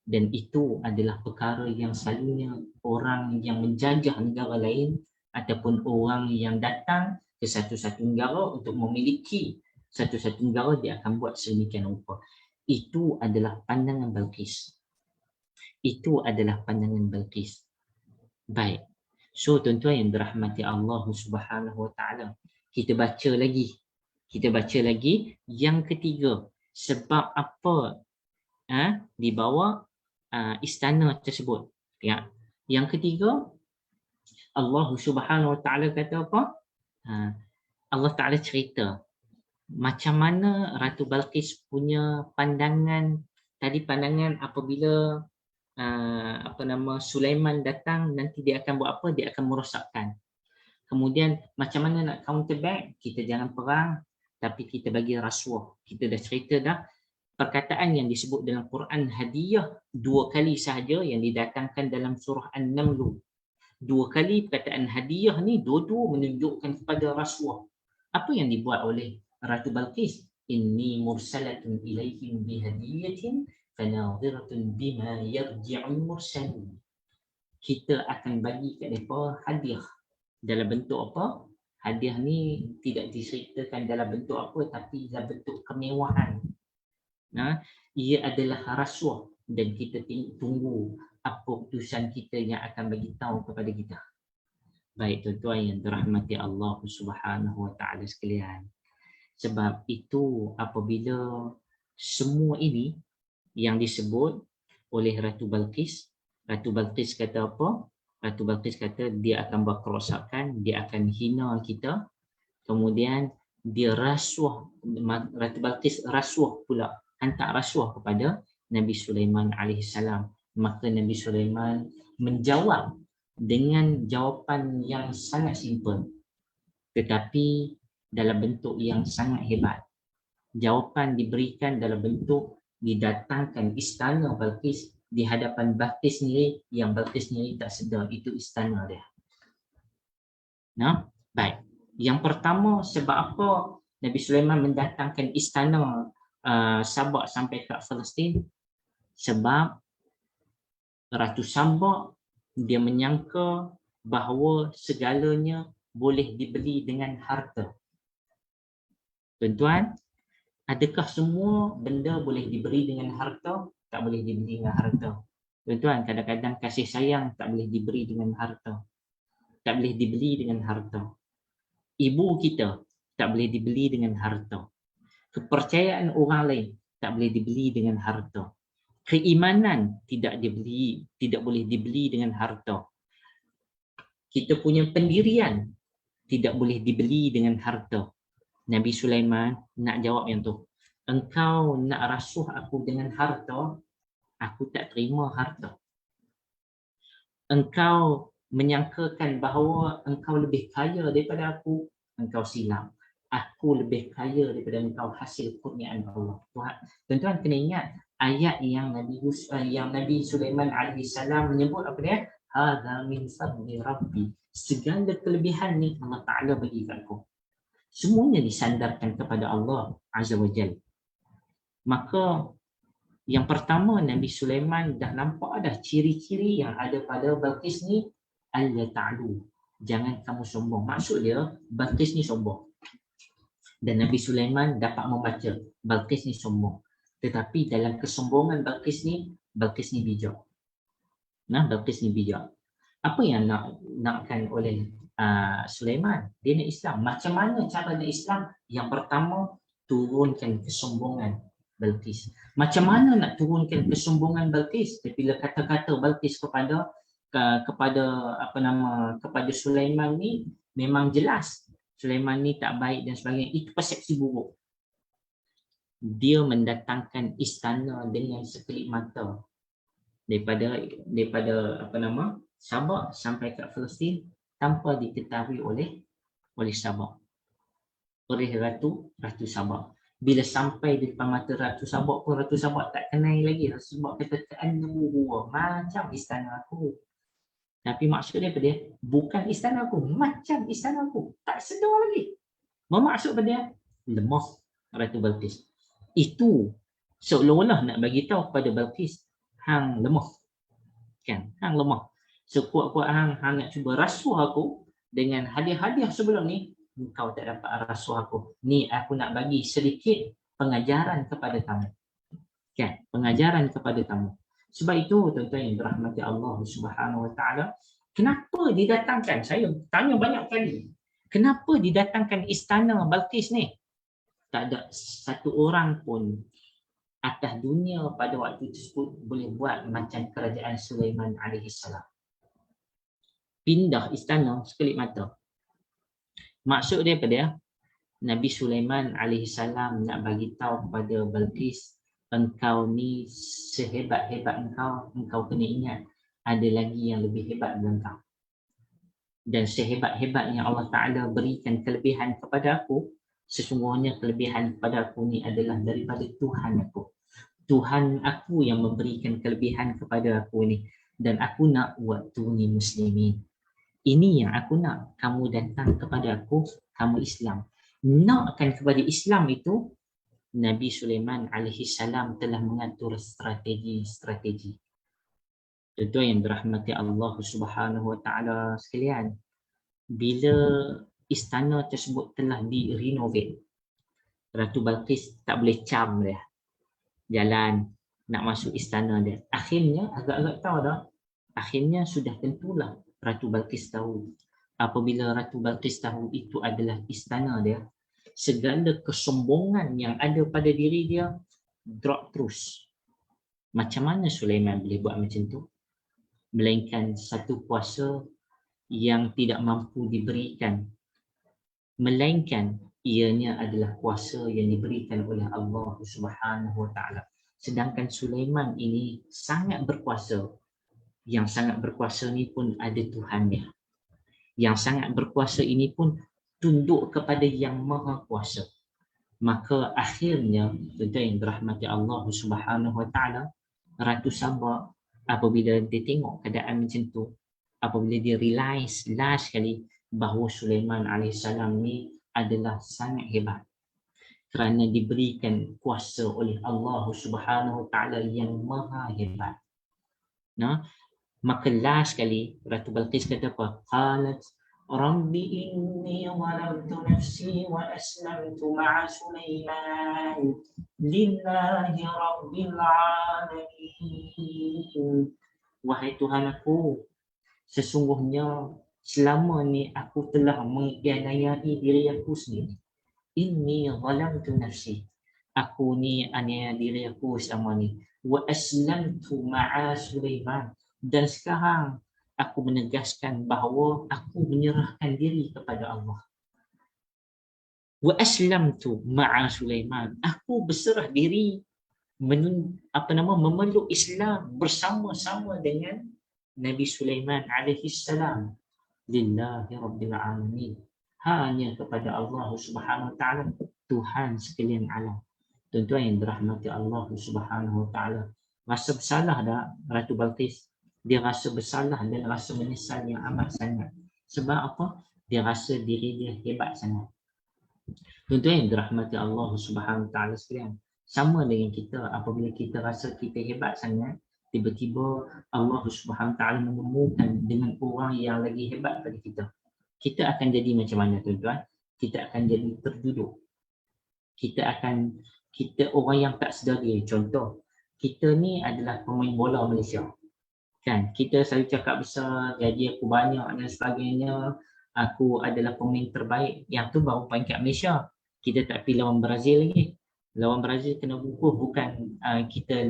Dan itu adalah perkara yang selalunya orang yang menjajah negara lain ataupun orang yang datang ke satu-satu negara untuk memiliki satu-satu negara, dia akan buat sedemikian rupa. Itu adalah pandangan Balqis. Itu adalah pandangan Balqis. Baik. So tuan-tuan yang dirahmati Allah Subhanahu Wa Taala, kita baca lagi. Kita baca lagi yang ketiga. Sebab apa di bawah istana tersebut. Ya. Yang ketiga, Allah Subhanahu Wa Taala kata apa? Allah Taala cerita macam mana Ratu Balqis punya pandangan tadi, pandangan apabila Sulaiman datang, nanti dia akan buat apa? Dia akan merosakkan. Kemudian macam mana nak counter back? Kita jangan perang, tapi kita bagi rasuah. Kita dah cerita dah perkataan yang disebut dalam Quran hadiah 2 kali sahaja yang didatangkan dalam surah An-Naml. 2 kali perkataan hadiah ni dua-dua menunjukkan kepada rasuah. Apa yang dibuat oleh Ratu Balqis? Inni mursalatun ilaihim bihadiyatin fanadhiratun bima yarji'ul mursalun. Kita akan bagi kat mereka hadiah. Dalam bentuk apa? Hadiah ni tidak diceritakan dalam bentuk apa, tapi dalam bentuk kemewahan. Ia adalah rasuah dan kita tunggu apa keputusan kita yang akan bagi tahu kepada kita. Baik tuan-tuan yang dirahmati Allah Subhanahu Wa Taala sekalian. Sebab itu apabila semua ini yang disebut oleh Ratu Balqis kata apa? Ratu Balqis kata dia akan buat kerosakan, dia akan hina kita. Kemudian dia rasuah, Ratu Balqis rasuah pula, hantar rasuah kepada Nabi Sulaiman alaihissalam. Maka Nabi Sulaiman menjawab dengan jawapan yang sangat simple, tetapi dalam bentuk yang sangat hebat. Jawapan diberikan dalam bentuk didatangkan istana Balqis di hadapan Balqis sendiri, yang Balqis sendiri tak sedar itu istana dia. Baik. Yang pertama, sebab apa Nabi Sulaiman mendatangkan istana Sabak sampai ke Palestin? Sebab Ratu Sabak dia menyangka bahawa segalanya boleh dibeli dengan harta. Tuan-tuan, adakah semua benda boleh diberi dengan harta? Tak boleh dibeli dengan harta. Tuan-tuan, kadang-kadang kasih sayang tak boleh diberi dengan harta. Tak boleh dibeli dengan harta. Ibu kita tak boleh dibeli dengan harta. Kepercayaan orang lain tak boleh dibeli dengan harta. Keimanan tidak boleh dibeli dengan harta. Kita punya pendirian tidak boleh dibeli dengan harta. Nabi Sulaiman nak jawab yang tu. Engkau nak rasuh aku dengan harta, aku tak terima harta. Engkau menyangkakan bahawa engkau lebih kaya daripada aku, engkau silap. Aku lebih kaya daripada engkau, hasil kurniaan Allah. Tuan-tuan kena ingat ayat yang Nabi Sulaiman alaihissalam menyebut apa dia? Hadza min fadli rabbi. Segala kelebihan ni Allah Taala bagi kat aku. Semuanya disandarkan kepada Allah Azza wa Jalla. Maka yang pertama, Nabi Sulaiman dah nampak dah ciri-ciri yang ada pada Balqis ni. Alla ta'lu, jangan kamu sombong. Maksud dia Balqis ni sombong. Dan Nabi Sulaiman dapat membaca Balqis ni sombong. Tetapi dalam kesombongan Balqis ni bijak. Balqis ni bijak. Apa yang nakkan oleh Sulaiman? Dia nak Islam. Macam mana cara nak Islam? Yang pertama, turunkan kesombongan Balqis. Macam mana nak turunkan kesombongan Balqis? Bila kata-kata Balqis kepada Sulaiman ni memang jelas Sulaiman ni tak baik dan sebagainya, itu persepsi buruk. Dia mendatangkan istana dengan sekelip mata daripada Sabak sampai ke Palestin tanpa diketahui oleh Sabak, oleh Ratu Sabak. Bila sampai di depan mata Ratu Sabak pun Ratu Sabak tak kenal lagi. Ratu Sabak kata macam istana aku. Tapi maksud dia apa dia? Bukan istana aku, macam istana aku. Tak sedar lagi. Bermaksud pada dia lemah Ratu Balqis. Itu seolah-olah nak bagi tahu kepada Balqis, hang lemah. Kan? Hang lemah. Sekuat-kuat hang nak cuba rasuah aku dengan hadiah-hadiah sebelum ni, engkau tak dapat rasuah aku. Ni aku nak bagi sedikit pengajaran kepada kamu. Kan? Pengajaran kepada kamu. Sebab itu tuan-tuan yang dirahmati Allah Subhanahu Wa Taala, kenapa didatangkan? Saya tanya banyak kali. Kenapa didatangkan istana Balqis ni? Tak ada satu orang pun atas dunia pada waktu tersebut boleh buat macam kerajaan Sulaiman alaihissalam. Pindah istana sekelip mata. Maksud dia apa dia? Nabi Sulaiman alaihissalam nak bagi tahu kepada Balqis, engkau ni sehebat-hebat engkau kena ingat ada lagi yang lebih hebat daripada engkau. Dan sehebat-hebatnya Allah Ta'ala berikan kelebihan kepada aku, sesungguhnya kelebihan kepada aku ni adalah daripada Tuhan aku. Tuhan aku yang memberikan kelebihan kepada aku ni, dan aku nak waktuni muslimin. Ini yang aku nak. Kamu datang kepada aku, kamu Islam. Nakkan kepada Islam itu, Nabi Sulaiman alaihi salam telah mengatur strategi-strategi. Tentu yang dirahmati Allah Subhanahu wa taala sekalian, bila istana tersebut telah direnovate, Ratu Balqis tak boleh cam dia jalan nak masuk istana dia. Akhirnya agak-agak tahu dah. Akhirnya sudah tentulah Ratu Balqis tahu. Apabila Ratu Balqis tahu itu adalah istana dia, segala kesombongan yang ada pada diri dia drop terus. Macam mana Sulaiman boleh buat macam tu? Melainkan satu kuasa yang tidak mampu diberikan, melainkan ianya adalah kuasa yang diberikan oleh Allah Subhanahu wa taala. Sedangkan Sulaiman ini sangat berkuasa. Yang sangat berkuasa ni pun ada Tuhannya. Yang sangat berkuasa ini pun tunduk kepada yang maha kuasa. Maka akhirnya, tuan yang dirahmati Allah Subhanahu wa taala, Ratu Sabah apabila dia tengok keadaan macam tu, apabila dia realize last sekali bahawa Sulaiman AS ni adalah sangat hebat kerana diberikan kuasa oleh Allah Subhanahu wa taala yang maha hebat. Nah, maka last sekali Ratu Balqis kata apa? Qalat Rabbi inni zalamtu nafsi wa aslamtu ma'a Sulaiman lillahi rabbil alamin. Wahai Tuhan aku, sesungguhnya selama ni aku telah menganiayai diri aku sendiri. Inni zalamtu nafsi. Aku ni aniaya diri aku selama ni. Wa aslamtu ma'a Sulaiman. Dan sekarang aku menegaskan bahawa aku menyerahkan diri kepada Allah. Wa aslamtu ma'a Sulaiman. Aku berserah diri memeluk Islam bersama-sama dengan Nabi Sulaiman alaihi salam. Lillahi rabbil alamin. Hanya kepada Allah Subhanahu wa taala, Tuhan sekalian alam. Tuan-tuan yang dirahmati Allah Subhanahu wa taala, rasa bersalah dah Ratu Balqis. Dia rasa bersalah dan rasa menyesal yang amat sangat. Sebab apa? Dia rasa diri dia hebat sangat. Tuan-tuan yang dirahmati Allah Subhanahu wa taala sekalian, sama dengan kita apabila kita rasa kita hebat sangat, tiba-tiba Allah Subhanahu wa taala menemukan dengan orang yang lagi hebat pada kita. Kita akan jadi macam mana tuan-tuan? Kita akan jadi terduduk. Kita orang yang tak sedar diri. Contoh, kita ni adalah pemain bola Malaysia. Kan? Kita selalu cakap besar, gaji aku banyak dan sebagainya. Aku adalah pemain terbaik. Yang tu baru peringkat Malaysia. Kita tak pergi lawan Brazil lagi. Lawan Brazil kena bukuh, bukan kita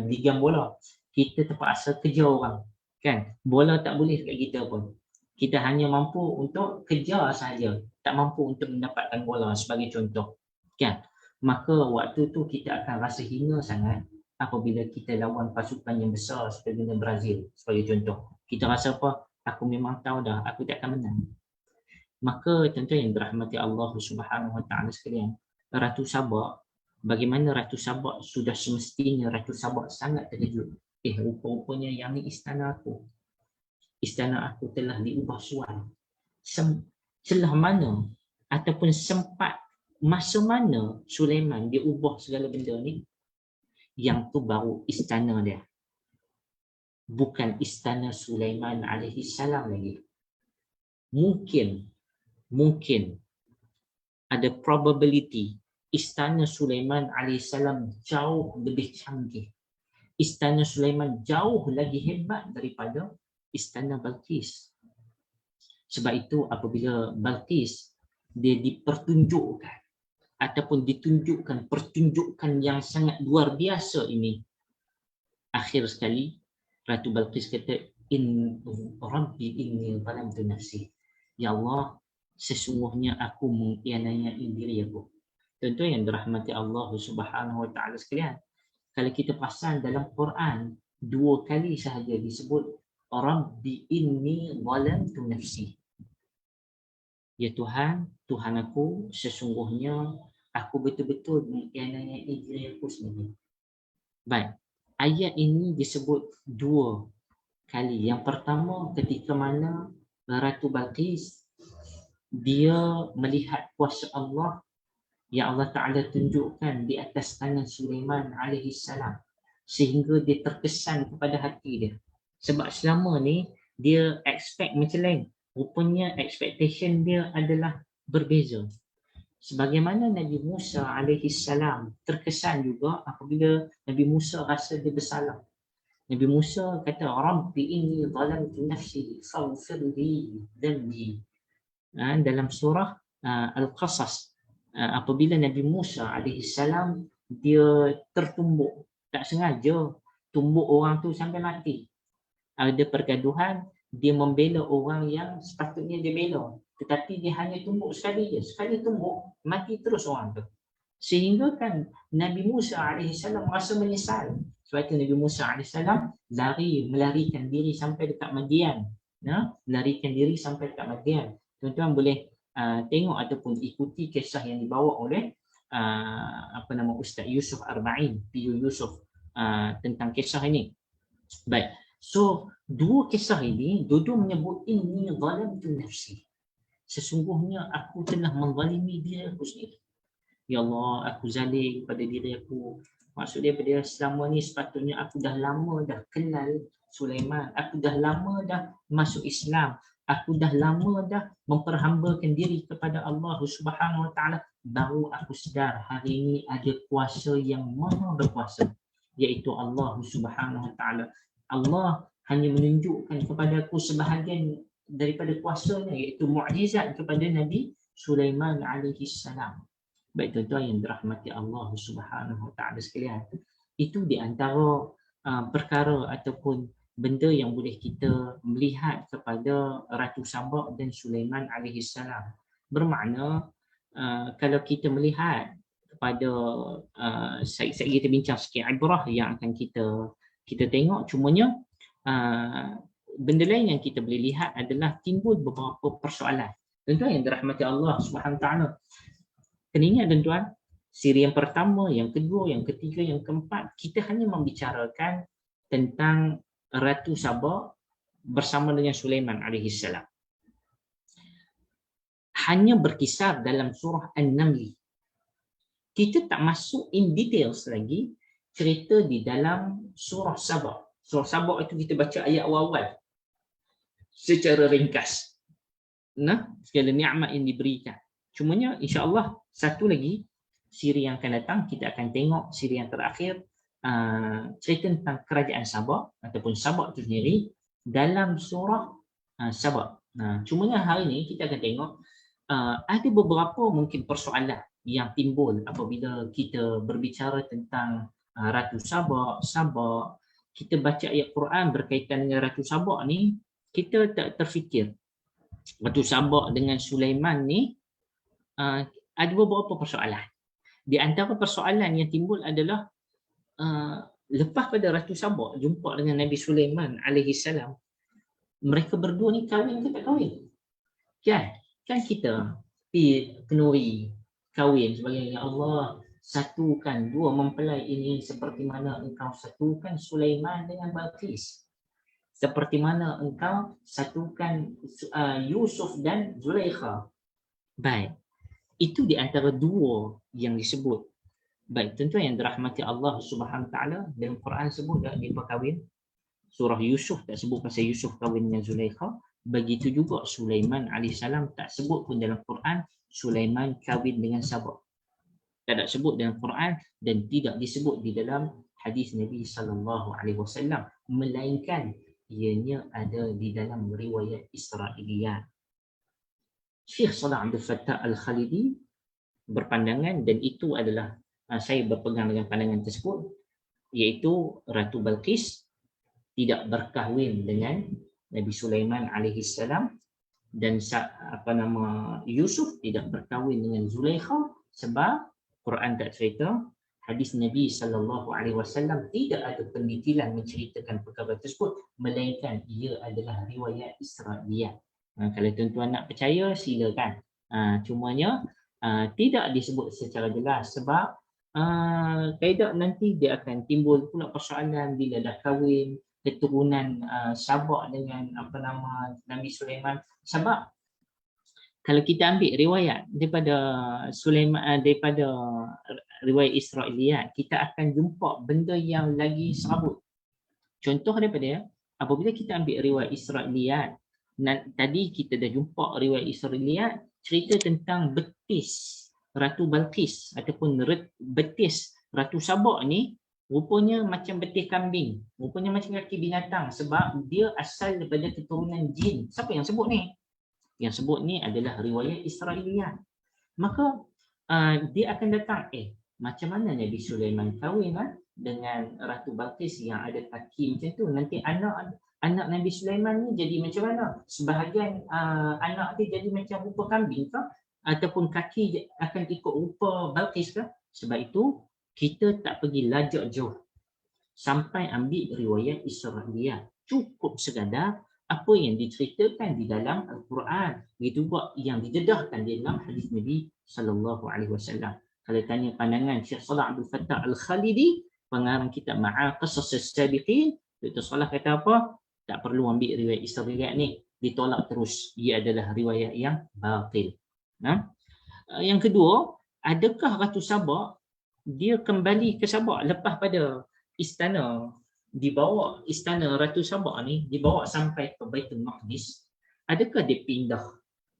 ligam bola. Kita terpaksa kejar orang. Kan? Bola tak boleh dekat kita pun. Kita hanya mampu untuk kejar sahaja. Tak mampu untuk mendapatkan bola sebagai contoh. Kan? Maka waktu tu kita akan rasa hina sangat apabila kita lawan pasukan yang besar seperti Brazil sebagai contoh. Kita rasa apa? Aku memang tahu dah, aku tak akan menang. Maka tuan-tuan yang dirahmati Allah Subhanahu wa taala sekalian, Ratu Sabah, bagaimana Ratu Sabah sudah semestinya Ratu Sabah sangat terkejut. Rupa-rupanya yang ni istana aku. Istana aku telah diubah suai. Celah mana ataupun sempat masa mana Sulaiman dia ubah segala benda ni? Yang tu baru istana dia. Bukan istana Sulaiman alaihi salam lagi. Mungkin ada probability istana Sulaiman alaihi salam jauh lebih canggih. Istana Sulaiman jauh lagi hebat daripada istana Balqis. Sebab itu apabila Balqis dia dipertunjukkan ataupun ditunjukkan pertunjukan yang sangat luar biasa ini, akhir sekali Ratu Balqis kata, Rabbi inni zalamtu nafsi. Ya Allah, sesungguhnya aku menganiayai diri aku. Tentu yang dirahmati Allah Subhanahu wa taala sekalian, kalau kita perasan dalam Quran 2 kali sahaja disebut Rabbi inni zalamtu nafsi. Ya Tuhan, Tuhan aku, sesungguhnya aku betul-betul menganiayai diri aku sendiri. Baik. Ayat ini disebut dua kali. Yang pertama ketika mana Ratu Balqis dia melihat kuasa Allah yang Allah Ta'ala tunjukkan di atas tangan Sulaiman alaihi salam, sehingga dia terkesan kepada hati dia. Sebab selama ni dia expect macam lain. Rupanya expectation dia adalah berbeza. Sebagaimana Nabi Musa alaihi salam terkesan juga apabila Nabi Musa rasa dia bersalah. Nabi Musa kata, Rabbi inni zalamtu nafsi faghfir li dhanbi. Dalam surah Al-Qasas, apabila Nabi Musa alaihi salam dia tertumbuk, tak sengaja tumbuk orang tu sampai mati. Ada pergaduhan, dia membela orang yang sepatutnya dia bela, tetapi dia hanya tumbuk sekali je. Sekali tumbuk, mati terus orang tu. Sehingga kan Nabi Musa AS merasa menyesal. Sebab itu Nabi Musa AS melarikan diri sampai dekat Madian. Melarikan diri sampai dekat Madian. Tuan-tuan boleh tengok ataupun ikuti kisah yang dibawa oleh Ustaz Yusuf Arba'in, P.U. Yusuf, tentang kisah ini. Baik. So, dua kisah ini dua-dua menyebut inni zalamtu nafsi. Sesungguhnya aku telah menzalimi diri aku sendiri. Ya Allah, aku zalim pada diri aku. Maksudnya pada selama ni sepatutnya aku dah lama dah kenal Sulaiman. Aku dah lama dah masuk Islam. Aku dah lama dah memperhambakan diri kepada Allah Subhanahu Wa Taala. Baru aku sedar hari ini ada kuasa yang maha berkuasa, iaitu Allah Subhanahu Wa Taala. Allah hanya menunjukkan kepada aku sebahagian daripada kuasanya, iaitu mukjizat kepada Nabi Sulaiman alaihi salam. Baik tuan-tuan yang dirahmati Allah Subhanahu Wa Taala sekalian, itu di antara perkara ataupun benda yang boleh kita melihat kepada Ratu Sabah dan Sulaiman alaihi salam. Bermakna kalau kita melihat kepada saya kita bincang sikit ibrah yang akan kita tengok, cumanya benda lain yang kita boleh lihat adalah timbul beberapa persoalan. Tuan-tuan yang dirahmati Allah Subhanahu Wa Taala, kena ingat tuan-tuan, siri yang pertama, yang kedua, yang ketiga, yang keempat, kita hanya membicarakan tentang Ratu Sabah bersama dengan Sulaiman alaihi salam. Hanya berkisar dalam surah An-Naml. Kita tak masuk in details lagi cerita di dalam surah Sabah. Surah Sabah itu kita baca ayat awal-awal secara ringkas. Segala nikmat yang diberikan. Cumanya insya-Allah satu lagi siri yang akan datang kita akan tengok siri yang terakhir, cerita tentang kerajaan Sabah ataupun Sabah itu sendiri dalam surah Sabah. Cumanya hari ini kita akan tengok ada beberapa mungkin persoalan yang timbul apabila kita berbicara tentang Ratu Sabah. Kita baca ayat Quran berkaitan dengan Ratu Sabah ni, kita tak terfikir Ratu Sabah dengan Sulaiman ni ada beberapa persoalan. Di antara persoalan yang timbul adalah lepas pada Ratu Sabah jumpa dengan Nabi Sulaiman alaihi salam, mereka berdua ni kahwin ke tak kahwin? Kan kita pergi kenuri kahwin sebagai ya Allah, satukan dua mempelai ini seperti mana engkau satukan Sulaiman dengan Balqis, seperti mana engkau satukan Yusuf dan Zulaikha. Baik, itu di antara dua yang disebut. Baik, tuan-tuan yang dirahmati Allah Subhanahu Taala, dalam Quran sebut tak dia berkahwin. Surah Yusuf tak sebut pasal Yusuf kahwin dengan Zulaikha. Begitu juga Sulaiman alaihissalam tak sebut pun dalam Quran Sulaiman kahwin dengan Sabah. Tak ada sebut dalam Quran dan tidak disebut di dalam hadis Nabi sallallahu alaihi wasallam, melainkan ianya ada di dalam riwayat Israiliyat. Syekh Salah Abdul Fattah Al-Khalidi berpandangan, dan itu adalah saya berpegang dengan pandangan tersebut, iaitu Ratu Balqis tidak berkahwin dengan Nabi Sulaiman alaihi salam, dan Yusuf tidak berkahwin dengan Zulaikha, sebab Quran tak cerita, hadis Nabi sallallahu alaihi wasallam tidak ada pendetilan menceritakan perkara tersebut, melainkan ia adalah riwayat Israiliyat. Kalau tuan-tuan nak percaya silakan. Cumanya tidak disebut secara jelas sebab kaedah nanti dia akan timbul pula persoalan bila dah kahwin keturunan Sabak dengan apa nama Nabi Sulaiman. Sebab kalau kita ambil riwayat daripada Sulaiman, daripada riwayat Israiliyat, kita akan jumpa benda yang lagi serabut. Contoh daripada apabila kita ambil riwayat Israiliyat, tadi kita dah jumpa riwayat Israiliyat cerita tentang betis Ratu Balqis ataupun betis Ratu Sabak ni rupanya macam betis kambing, rupanya macam kaki binatang sebab dia asal daripada keturunan jin. Siapa yang sebut ni? Yang sebut ni adalah riwayat Israiliyat. Maka dia akan datang, macam mana Nabi Sulaiman kahwin dengan Ratu Balqis yang ada kaki macam tu? Nanti anak Nabi Sulaiman ni jadi macam mana? Sebahagian anak dia jadi macam rupa kambing ke? Ataupun kaki akan ikut rupa Balqis ke? Sebab itu kita tak pergi lajak jauh sampai ambil riwayat Israiliyat. Cukup sekadar apa yang diceritakan di dalam Al-Quran, begitu juga yang didedahkan di dalam hadis Nabi sallallahu alaihi wasallam. Kalau tanya pandangan Syekh Salah Abdul Fattah Al-Khalidi, pengarang kitab Ma'a Qasas As-Sabiqin, Dr. Salah kata apa? Tak perlu ambil riwayat Israiliyat ni, ditolak terus. Ia adalah riwayat yang batil. Yang kedua, adakah Ratu Sabak dia kembali ke Sabak lepas pada istana, dibawa istana Ratu Sabak ni dibawa sampai ke Baitul Maqdis? Adakah dia pindah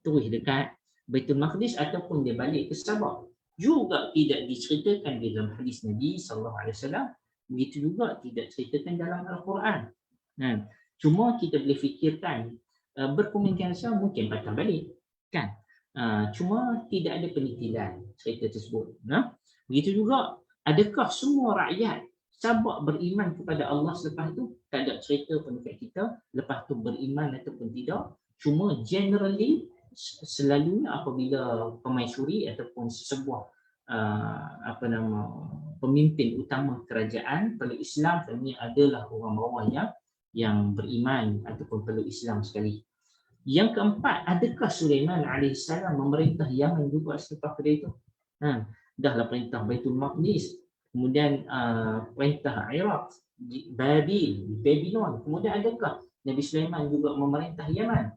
terus dekat Baitul Maqdis ataupun dia balik ke Sabak? Juga tidak diceritakan di dalam hadis Nabi sallallahu alaihi wasallam. Begitu juga tidak diceritakan dalam Al-Quran. Cuma kita boleh fikirkan berkemungkinan besar mungkin patah balik, kan? Cuma tidak ada penelitian cerita tersebut. Begitu juga, adakah semua rakyat Sabak beriman kepada Allah selepas tu? Tak ada cerita pun dekat kita lepas tu beriman ataupun tidak. Cuma generally selalunya apabila permaisuri ataupun sebuah pemimpin utama kerajaan perlu Islam, ini adalah orang bawahnya yang beriman ataupun perlu Islam sekali. Yang keempat, adakah Sulaiman AS memerintah Yaman juga selepas pada itu? Dahlah perintah Baitul Maqdis, kemudian perintah Iraq, Babylon, kemudian adakah Nabi Sulaiman juga memerintah Yaman?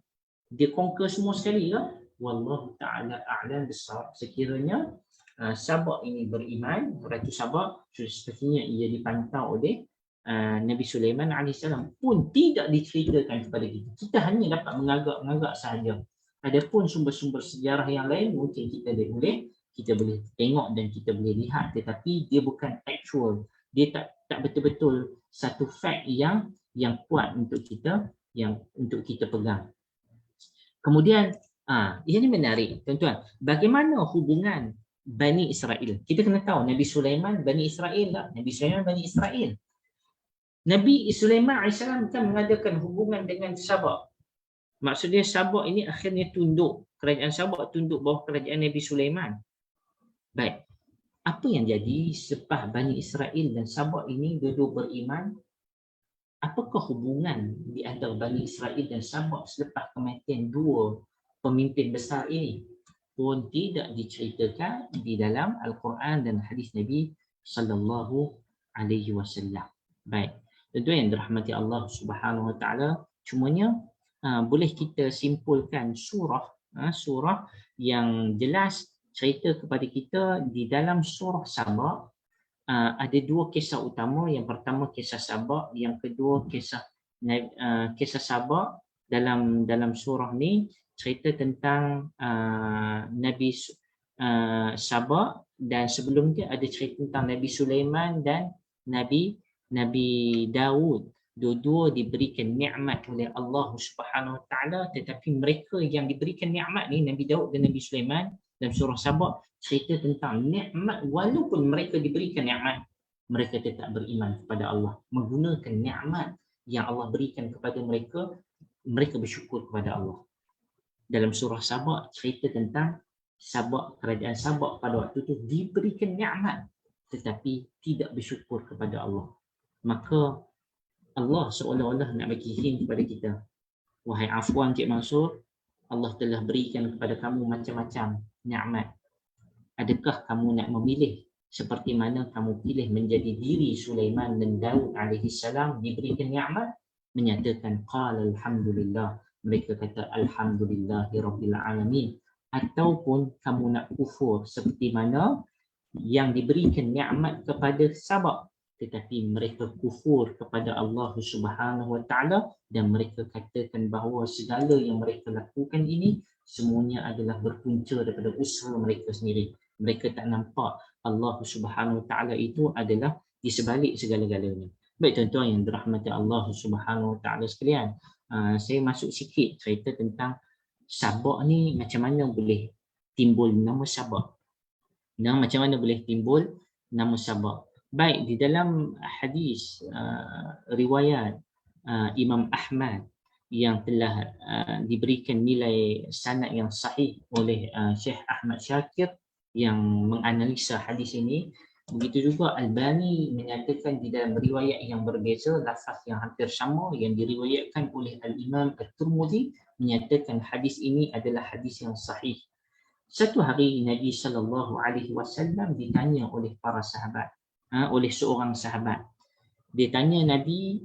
Dia conquer semua sekali ke? Wallahu ta'ala a'lam bissawab. Sekiranya Sabak ini beriman, Ratu Sabak, sepertinya ia dipantau oleh Nabi Sulaiman AS pun tidak diceritakan kepada kita. Kita hanya dapat mengagak-ngagak sahaja. Adapun sumber-sumber sejarah yang lain mungkin kita boleh tengok dan kita boleh lihat, tetapi dia bukan actual. Dia tak betul-betul satu fact yang kuat untuk kita pegang. Kemudian ini menarik tuan-tuan. Bagaimana hubungan Bani Israel? Kita kena tahu Nabi Sulaiman Bani Israel lah. Nabi Sulaiman Bani Israel. Nabi Sulaiman AS kan mengadakan hubungan dengan Sabak. Maksudnya Sabak ini akhirnya tunduk. Kerajaan Sabak tunduk bawah kerajaan Nabi Sulaiman. Baik. Apa yang jadi selepas Bani Israel dan Sabak ini dua-dua beriman? Apakah hubungan di antara Bani Israel dan Sabak selepas kematian dua pemimpin besar ini? Pun tidak diceritakan di dalam Al-Quran dan hadis Nabi sallallahu alaihi wasallam. Baik. Tentu yang dirahmati Allah Subhanahu wa taala, cumanya boleh kita simpulkan surah yang jelas cerita kepada kita di dalam surah Sabak. Ada dua kisah utama. Yang pertama kisah Sabak, yang kedua kisah Sabak. Dalam surah ni cerita tentang Nabi Sabak, dan sebelum dia ada cerita tentang Nabi Sulaiman dan Nabi Daud. Dua-dua diberikan nikmat oleh Allah Subhanahu Wa Taala, tetapi mereka yang diberikan nikmat ni, Nabi Daud dan Nabi Sulaiman, dalam surah Sabak cerita tentang nikmat. Walaupun mereka diberikan nikmat, mereka tetap beriman kepada Allah, menggunakan nikmat yang Allah berikan kepada mereka. Mereka bersyukur kepada Allah. Dalam surah Sabak cerita tentang Sabak, kerajaan Sabak pada waktu itu diberikan nikmat tetapi tidak bersyukur kepada Allah. Maka Allah seolah-olah nak bagi hint kepada kita, wahai Afwan Cik Mansur, Allah telah berikan kepada kamu macam-macam nikmat. Adakah kamu nak memilih seperti mana kamu pilih menjadi diri Sulaiman dan Daud alaihi salam diberikan nikmat, menyatakan qala alhamdulillah, mereka kata alhamdulillahirabbil alamin. Ataupun kamu nak kufur seperti mana yang diberikan nikmat kepada Sabak, tetapi mereka kufur kepada Allah Subhanahu Wa Taala dan mereka katakan bahawa segala yang mereka lakukan ini semuanya adalah berpunca daripada usaha mereka sendiri. Mereka tak nampak Allah Subhanahu Wa Taala itu adalah di sebalik segala-galanya. Baik tuan-tuan yang dirahmati Allah Subhanahu Wa Taala sekalian, saya masuk sikit cerita tentang Sabak ni, macam mana boleh timbul nama Sabak. Nah, macam mana boleh timbul nama Sabak? Baik, di dalam hadis riwayat Imam Ahmad yang telah diberikan nilai sanad yang sahih oleh Syekh Ahmad Syakir yang menganalisa hadis ini, begitu juga Albani menyatakan di dalam riwayat yang berbeza, lafaz yang hampir sama yang diriwayatkan oleh Al-Imam At-Tirmidzi menyatakan hadis ini adalah hadis yang sahih. Satu hari Nabi SAW ditanya oleh para sahabat, oleh seorang sahabat. Dia tanya Nabi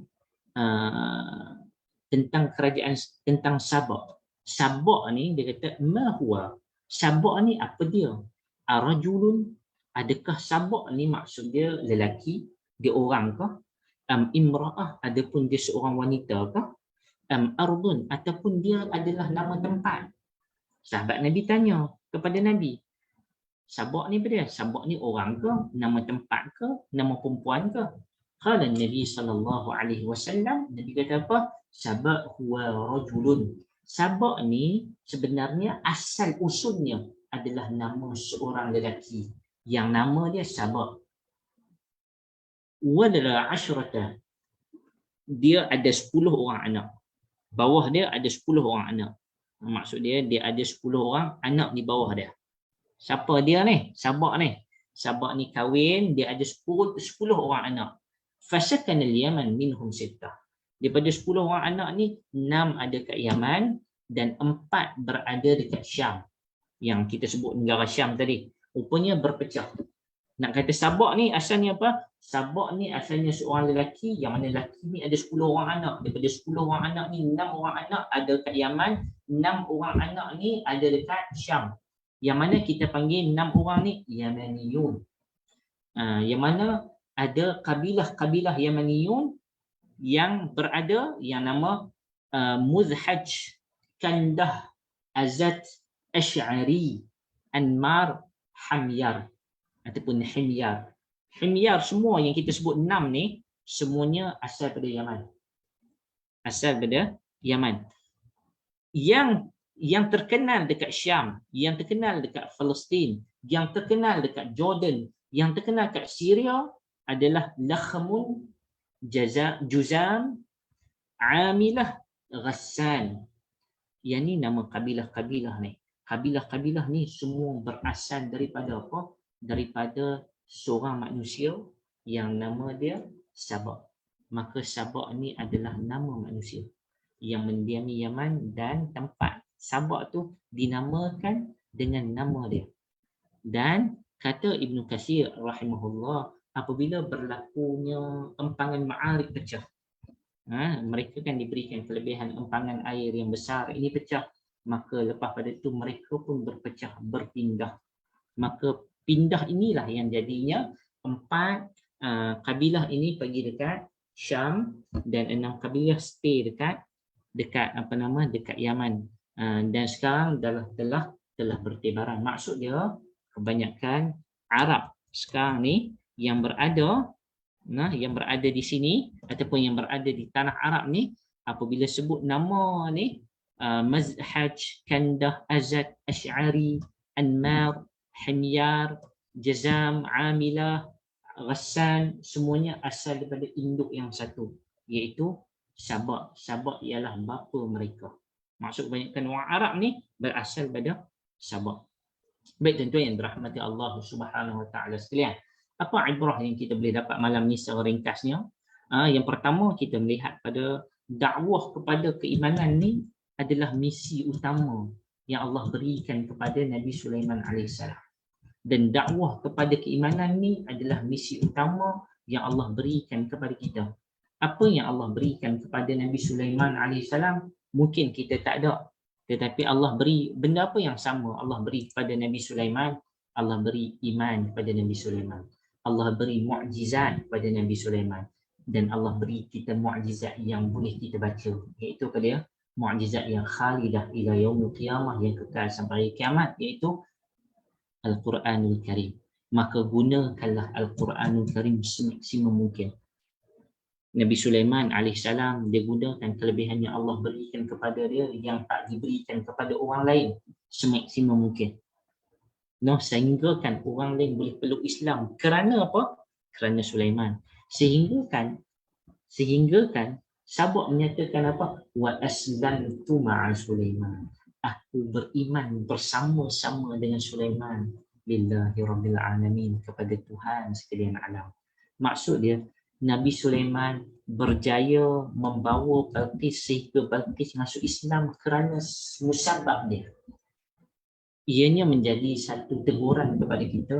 tentang kerajaan, tentang Sabak. Sabak ni dia kata ma huwa. Sabak ni apa dia? Arajulun, adakah Sabak ni maksud dia lelaki, dia orang kah? Imra'ah, adapun dia seorang wanita kah? Ardun, ataupun dia adalah nama tempat. Sahabat Nabi tanya kepada Nabi, Sabak ni apa dia? Sabak ni orang ke, nama tempat ke, nama perempuan ke? Qala Nabi SAW, Nabi kata apa? Sabak huwa rajulun. Sabak ni sebenarnya asal usulnya adalah nama seorang lelaki yang nama dia Sabak. Wadala asyrata, dia ada 10 orang anak. Bawah dia ada 10 orang anak. Maksud dia ada 10 orang anak di bawah dia. Siapa dia ni? Sabak ni. Sabak ni kahwin, dia ada 10 orang anak. Fasakana al-Yaman minhum 6. Daripada 10 orang anak ni, 6 ada kat Yaman dan 4 berada dekat Syam. Yang kita sebut negara Syam tadi. Rupanya berpecah. Nak kata Sabak ni asalnya apa? Sabak ni asalnya seorang lelaki, yang mana lelaki ni ada 10 orang anak. Daripada 10 orang anak ni, 6 orang anak ada kat Yaman, 6 orang anak ni ada dekat Syam. Yang mana kita panggil 6 orang ni Yamaniyun. Yang mana ada kabilah-kabilah Yamaniyun yang berada, yang nama Muzhaj, Kandah, Azat, Ash'ari, Anmar, Hamyar ataupun Himyar. Himyar, semua yang kita sebut 6 ni semuanya asal pada Yaman. Asal pada Yaman. Yang terkenal dekat Syam, yang terkenal dekat Palestin, yang terkenal dekat Jordan, yang terkenal dekat Syria adalah Lakhmun, Juzam, Amilah, Ghassan. Yang ni nama kabilah-kabilah ni. Kabilah-kabilah ni semua berasal daripada apa? Daripada seorang manusia yang nama dia Sabak. Maka Sabak ni adalah nama manusia yang mendiami Yaman, dan tempat Sabak tu dinamakan dengan nama dia. Dan kata Ibnu Katsir rahimahullah, apabila berlakunya empangan Ma'arib pecah, mereka kan diberikan kelebihan empangan air yang besar, ini pecah, maka lepas pada itu mereka pun berpecah, berpindah. Maka pindah inilah yang jadinya 4 kabilah ini pergi dekat Syam dan 6 kabilah stay dekat dekat Yaman. Dan sekarang telah bertebaran. Maksud dia kebanyakan Arab sekarang ni yang berada di sini ataupun yang berada di tanah Arab ni, apabila sebut nama ni Mazhaj, Kandah, Azad, Ash'ari, Anmar, Himyar, Jazam, Amilah, Ghassan, semuanya asal daripada induk yang satu, iaitu Sabak. Sabak ialah bapa mereka. Maksud kebanyakan orang Arab ni berasal pada Sabak. Baik tuan-tuan yang dirahmati Allah Subhanahu Wa Taala sekalian, apa ibrah yang kita boleh dapat malam ni secara ringkasnya? Yang pertama, kita melihat pada dakwah kepada keimanan ni adalah misi utama yang Allah berikan kepada Nabi Sulaiman AS. Dan dakwah kepada keimanan ni adalah misi utama yang Allah berikan kepada kita. Apa yang Allah berikan kepada Nabi Sulaiman AS, mungkin kita tak ada. Tetapi Allah beri benda apa yang sama Allah beri kepada Nabi Sulaiman. Allah beri iman kepada Nabi Sulaiman. Allah beri mukjizat kepada Nabi Sulaiman. Dan Allah beri kita mukjizat yang boleh kita baca. Iaitu dia mukjizat yang khalidah ila yaumil qiyamah, yang kekal sampai kiamat, iaitu Al-Quranul Karim. Maka gunakanlah Al-Quranul Karim semaksimal mungkin. Nabi Sulaiman AS, dia gunakan kelebihan yang Allah berikan kepada dia yang tak diberikan kepada orang lain semaksimal mungkin. Sehingga kan orang lain boleh peluk Islam. Kerana apa? Kerana Sulaiman. Sehingga kan Sabak menyatakan apa? Wa aslamtu ma'a Sulaiman. Aku beriman bersama-sama dengan Sulaiman. Lillahi Rabbil Alamin, kepada Tuhan sekalian alam. Maksud dia, Nabi Sulaiman berjaya membawa Balqis sehingga Balqis masuk Islam kerana musabab dia. Ianya menjadi satu teguran kepada kita.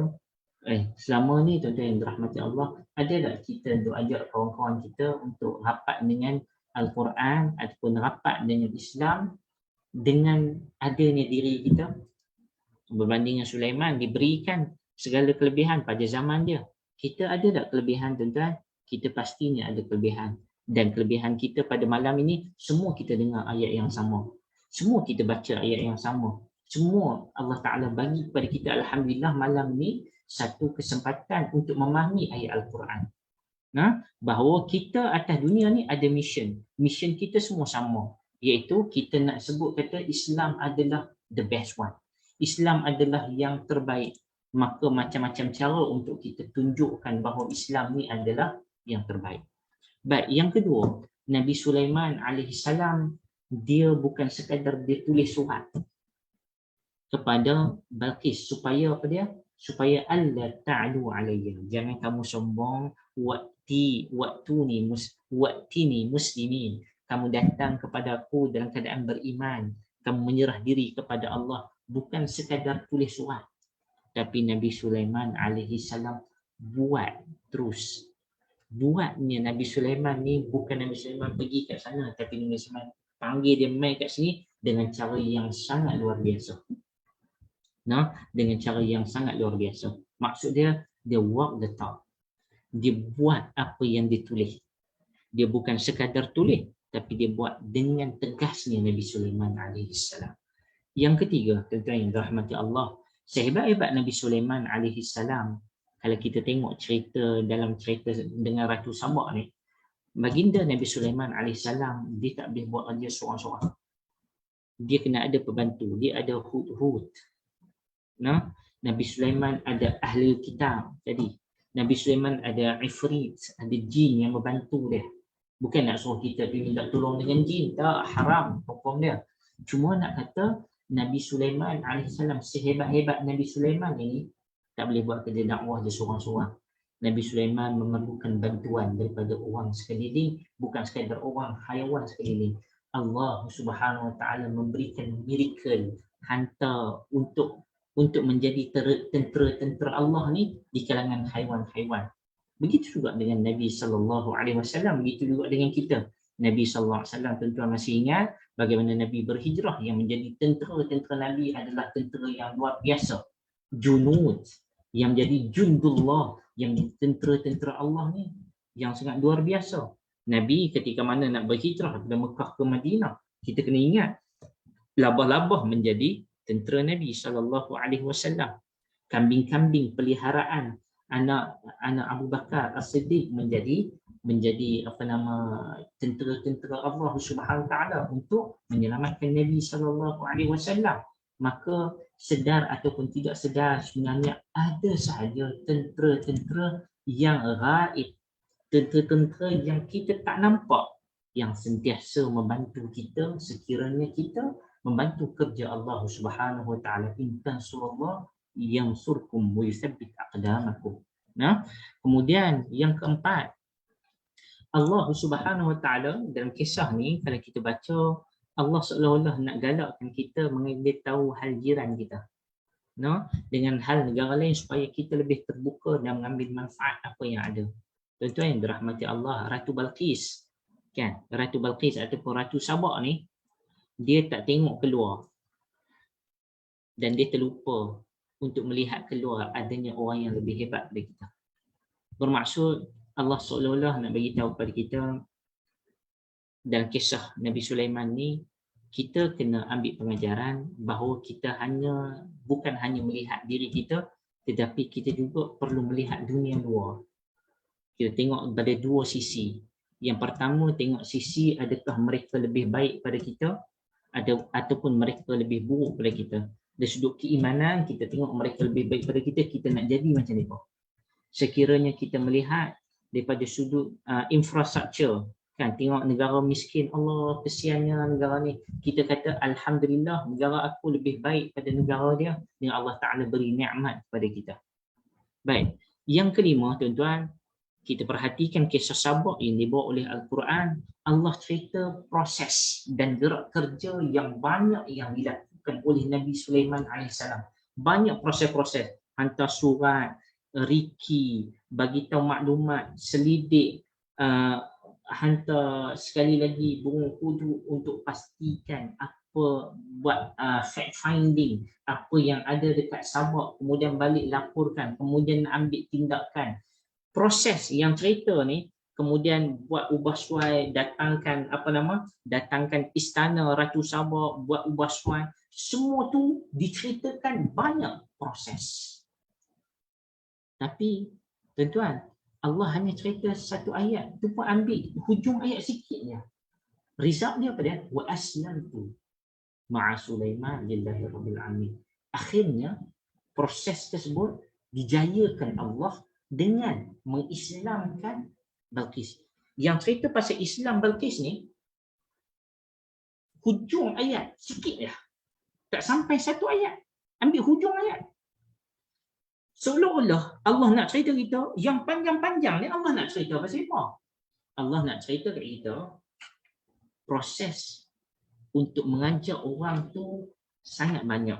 Selama ni tuan-tuan yang dirahmati Allah, ada tak kita untuk ajak kawan-kawan kita untuk rapat dengan Al-Quran ataupun rapat dengan Islam dengan adanya diri kita? Berbanding dengan Sulaiman, diberikan segala kelebihan pada zaman dia. Kita ada tak kelebihan tuan-tuan? Kita pastinya ada kelebihan. Dan kelebihan kita pada malam ini, semua kita dengar ayat yang sama. Semua kita baca ayat yang sama. Semua Allah Ta'ala bagi kepada kita, Alhamdulillah, malam ini satu kesempatan untuk memahami ayat Al-Quran. Bahawa kita atas dunia ni ada mission. Mission kita semua sama. Iaitu kita nak sebut kata Islam adalah the best one. Islam adalah yang terbaik. Maka macam-macam cara untuk kita tunjukkan bahawa Islam ni adalah yang terbaik. Baik, yang kedua, Nabi Sulaiman AS, dia bukan sekadar dia tulis surat kepada Balqis supaya apa dia? Supaya Allah ta'alu alayya. Jangan kamu sombong. Waktini muslimin. Kamu datang kepada aku dalam keadaan beriman. Kamu menyerah diri kepada Allah. Bukan sekadar tulis surat. Tapi Nabi Sulaiman AS buat terus. Buatnya Nabi Sulaiman ni bukan Nabi Sulaiman pergi kat sana, tapi Nabi Sulaiman panggil dia mai kat sini dengan cara yang sangat luar biasa. Dengan cara yang sangat luar biasa. Maksud dia walk the talk. Dia buat apa yang ditulis. Dia bukan sekadar tulis, tapi dia buat dengan tegasnya Nabi Sulaiman AS. Yang ketiga, tuan-tuan yang dirahmati Allah, sehebat-hebat Nabi Sulaiman AS, kalau kita tengok cerita dalam cerita dengan Ratu Sabak ni, baginda Nabi Sulaiman AS, dia tak boleh buat kerja seorang-seorang. Dia kena ada pembantu, dia ada hud-hud. Nabi Sulaiman ada ahli kitab tadi. Nabi Sulaiman ada ifrit, ada jin yang membantu dia. Bukan nak suruh kita pergi minta tolong dengan jin, tak, haram hukum dia. Cuma nak kata Nabi Sulaiman AS, sehebat-hebat Nabi Sulaiman ini, tak boleh buat kerja dakwah dia seorang-seorang. Nabi Sulaiman memerlukan bantuan daripada orang sekeliling, bukan sekadar orang, haiwan sekeliling. Allah Subhanahu Wa Taala memberikan miracle, hantar untuk menjadi tentera-tentera Allah ni di kalangan haiwan-haiwan. Begitu juga dengan Nabi SAW, begitu juga dengan kita. Nabi SAW, tuan-tuan masih ingat bagaimana Nabi berhijrah, yang menjadi tentera-tentera Nabi adalah tentera yang luar biasa. Junud, yang menjadi jundullah, yang tentera-tentera Allah ni yang sangat luar biasa. Nabi ketika mana nak berhijrah dari Mekah ke Madinah, kita kena ingat labah-labah menjadi tentera Nabi SAW. Kambing-kambing peliharaan anak Abu Bakar As-Siddiq menjadi tentera-tentera Allah Subhanahu Wa Taala untuk menyelamatkan Nabi SAW. Maka sedar ataupun tidak sedar, sebenarnya ada sahaja tentera-tentera yang gaib, tentera-tentera yang kita tak nampak, yang sentiasa membantu kita sekiranya kita membantu kerja Allah Subhanahu Wa Taala. In tansurullah yansurkum wa yuthabbit aqdamakum. Kemudian yang keempat, Allah Subhanahu Wa Taala dalam kisah ni, kalau kita baca, Allah seolah-olah nak galakkan kita mengambil tahu hal jiran kita. dengan hal negara lain supaya kita lebih terbuka dan mengambil manfaat apa yang ada. Tuan-tuan yang dirahmati Allah, Ratu Balqis kan, Ratu Balqis ataupun Ratu Sabah ni, dia tak tengok keluar dan dia terlupa untuk melihat keluar adanya orang yang lebih hebat daripada kita. Bermaksud Allah seolah-olah nak bagi tahu kepada kita dalam kisah Nabi Sulaiman ni, kita kena ambil pengajaran bahawa kita bukan hanya melihat diri kita, tetapi kita juga perlu melihat dunia luar. Kita tengok pada dua sisi. Yang pertama, tengok sisi adakah mereka lebih baik pada kita ataupun mereka lebih buruk pada kita. Dari sudut keimanan, kita tengok mereka lebih baik pada kita, kita nak jadi macam mereka. Sekiranya kita melihat daripada sudut infrastruktur, kan, tengok negara miskin, Allah kesiannya negara ni, kita kata Alhamdulillah negara aku lebih baik pada negara dia, dengan Allah Ta'ala beri nikmat kepada kita. Baik, yang kelima tuan-tuan, kita perhatikan kisah Sabah yang dibawa oleh Al-Quran. Allah cerita proses dan gerak kerja yang banyak yang dilakukan oleh Nabi Sulaiman AS. Banyak proses-proses, hantar surat, riki, bagi tahu maklumat, selidik, hantar sekali lagi burung kudu untuk pastikan apa, buat fact finding apa yang ada dekat Sabah, kemudian balik laporkan, kemudian ambil tindakan. Proses yang cerita ni, kemudian buat ubah suai, datangkan datangkan istana Ratu Sabah, buat ubah suai, semua tu diceritakan banyak proses. Tapi tuan-tuan, Allah hanya cerita satu ayat, tu pun ambil hujung ayat sikit je. Result dia apa dia? Wa aslamtu ma'a Sulaiman lillahi rabbil alamin. Akhirnya proses tersebut dijayakan Allah dengan mengislamkan Balqis. Yang cerita pasal Islam Balqis ni, hujung ayat sikit je, tak sampai satu ayat, ambil hujung ayat. Seolah-olah Allah nak cerita kita yang panjang-panjang ni, Allah nak cerita pasal apa? Allah nak cerita kat kita proses untuk mengajak orang tu sangat banyak,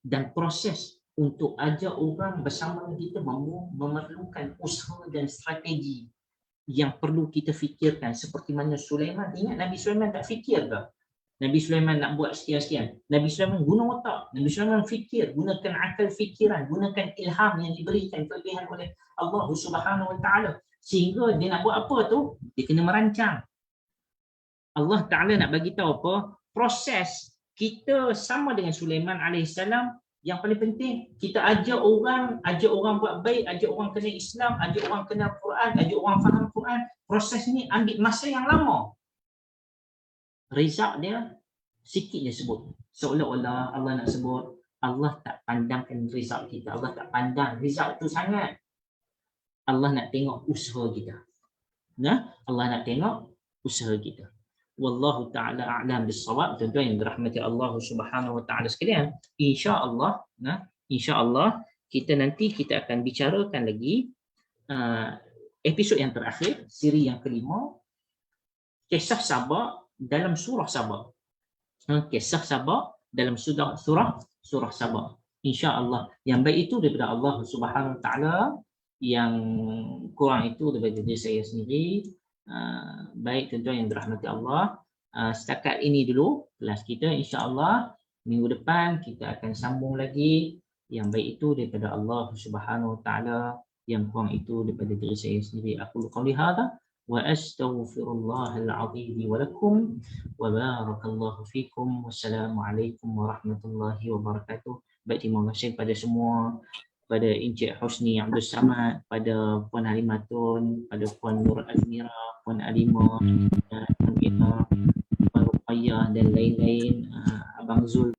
dan proses untuk ajak orang bersama kita memerlukan usaha dan strategi yang perlu kita fikirkan. Seperti mana Sulaiman, ingat Nabi Sulaiman tak fikir ke? Nabi Sulaiman nak buat sekian-sekian. Nabi Sulaiman guna otak. Nabi Sulaiman fikir, gunakan akal fikiran, gunakan ilham yang diberikan kelebihan oleh Allah Subhanahu Wa Taala. Sehingga dia nak buat apa tu, dia kena merancang. Allah Ta'ala nak bagi tahu apa? Proses kita sama dengan Sulaiman AS. Yang paling penting, kita ajak orang buat baik, ajak orang kenal Islam, ajak orang kenal Quran, ajak orang faham Quran. Proses ni ambil masa yang lama. Result dia sikit je sebut. Seolah-olah Allah nak sebut, Allah tak pandangkan result kita. Allah tak pandang result tu sangat. Allah nak tengok usaha kita. Allah nak tengok usaha kita. Wallahu ta'ala a'lam bis-shawab. Tuan-tuan yang dirahmati Allah Subhanahu Wa Ta'ala sekalian, insya-Allah kita akan bicarakan lagi episod yang terakhir, siri yang kelima, kisah Sabah dalam surah Sabah. Kisah Sabah dalam surah Sabah. Insya-Allah yang baik itu daripada Allah Subhanahu Wa Ta'ala, yang kurang itu daripada diri saya sendiri. Baik tuan-tuan yang dirahmati Allah, setakat ini dulu kelas kita. InsyaAllah minggu depan kita akan sambung lagi. Yang baik itu daripada Allah Subhanahu Wa Ta'ala, yang kurang itu daripada diri saya sendiri. Aku qauli hadza wa astaghfirullahal azim wa lakum wa barakallahu fikum. Wassalamualaikum warahmatullahi wabarakatuh. Baik, terima kasih pada semua, pada Encik Husni Abdul Samad, pada Puan Halimatun, pada Puan Nur Azmira, Puan Alimah, Puan Ina, Puan Ruqayyah dan lain-lain, Abang Zul.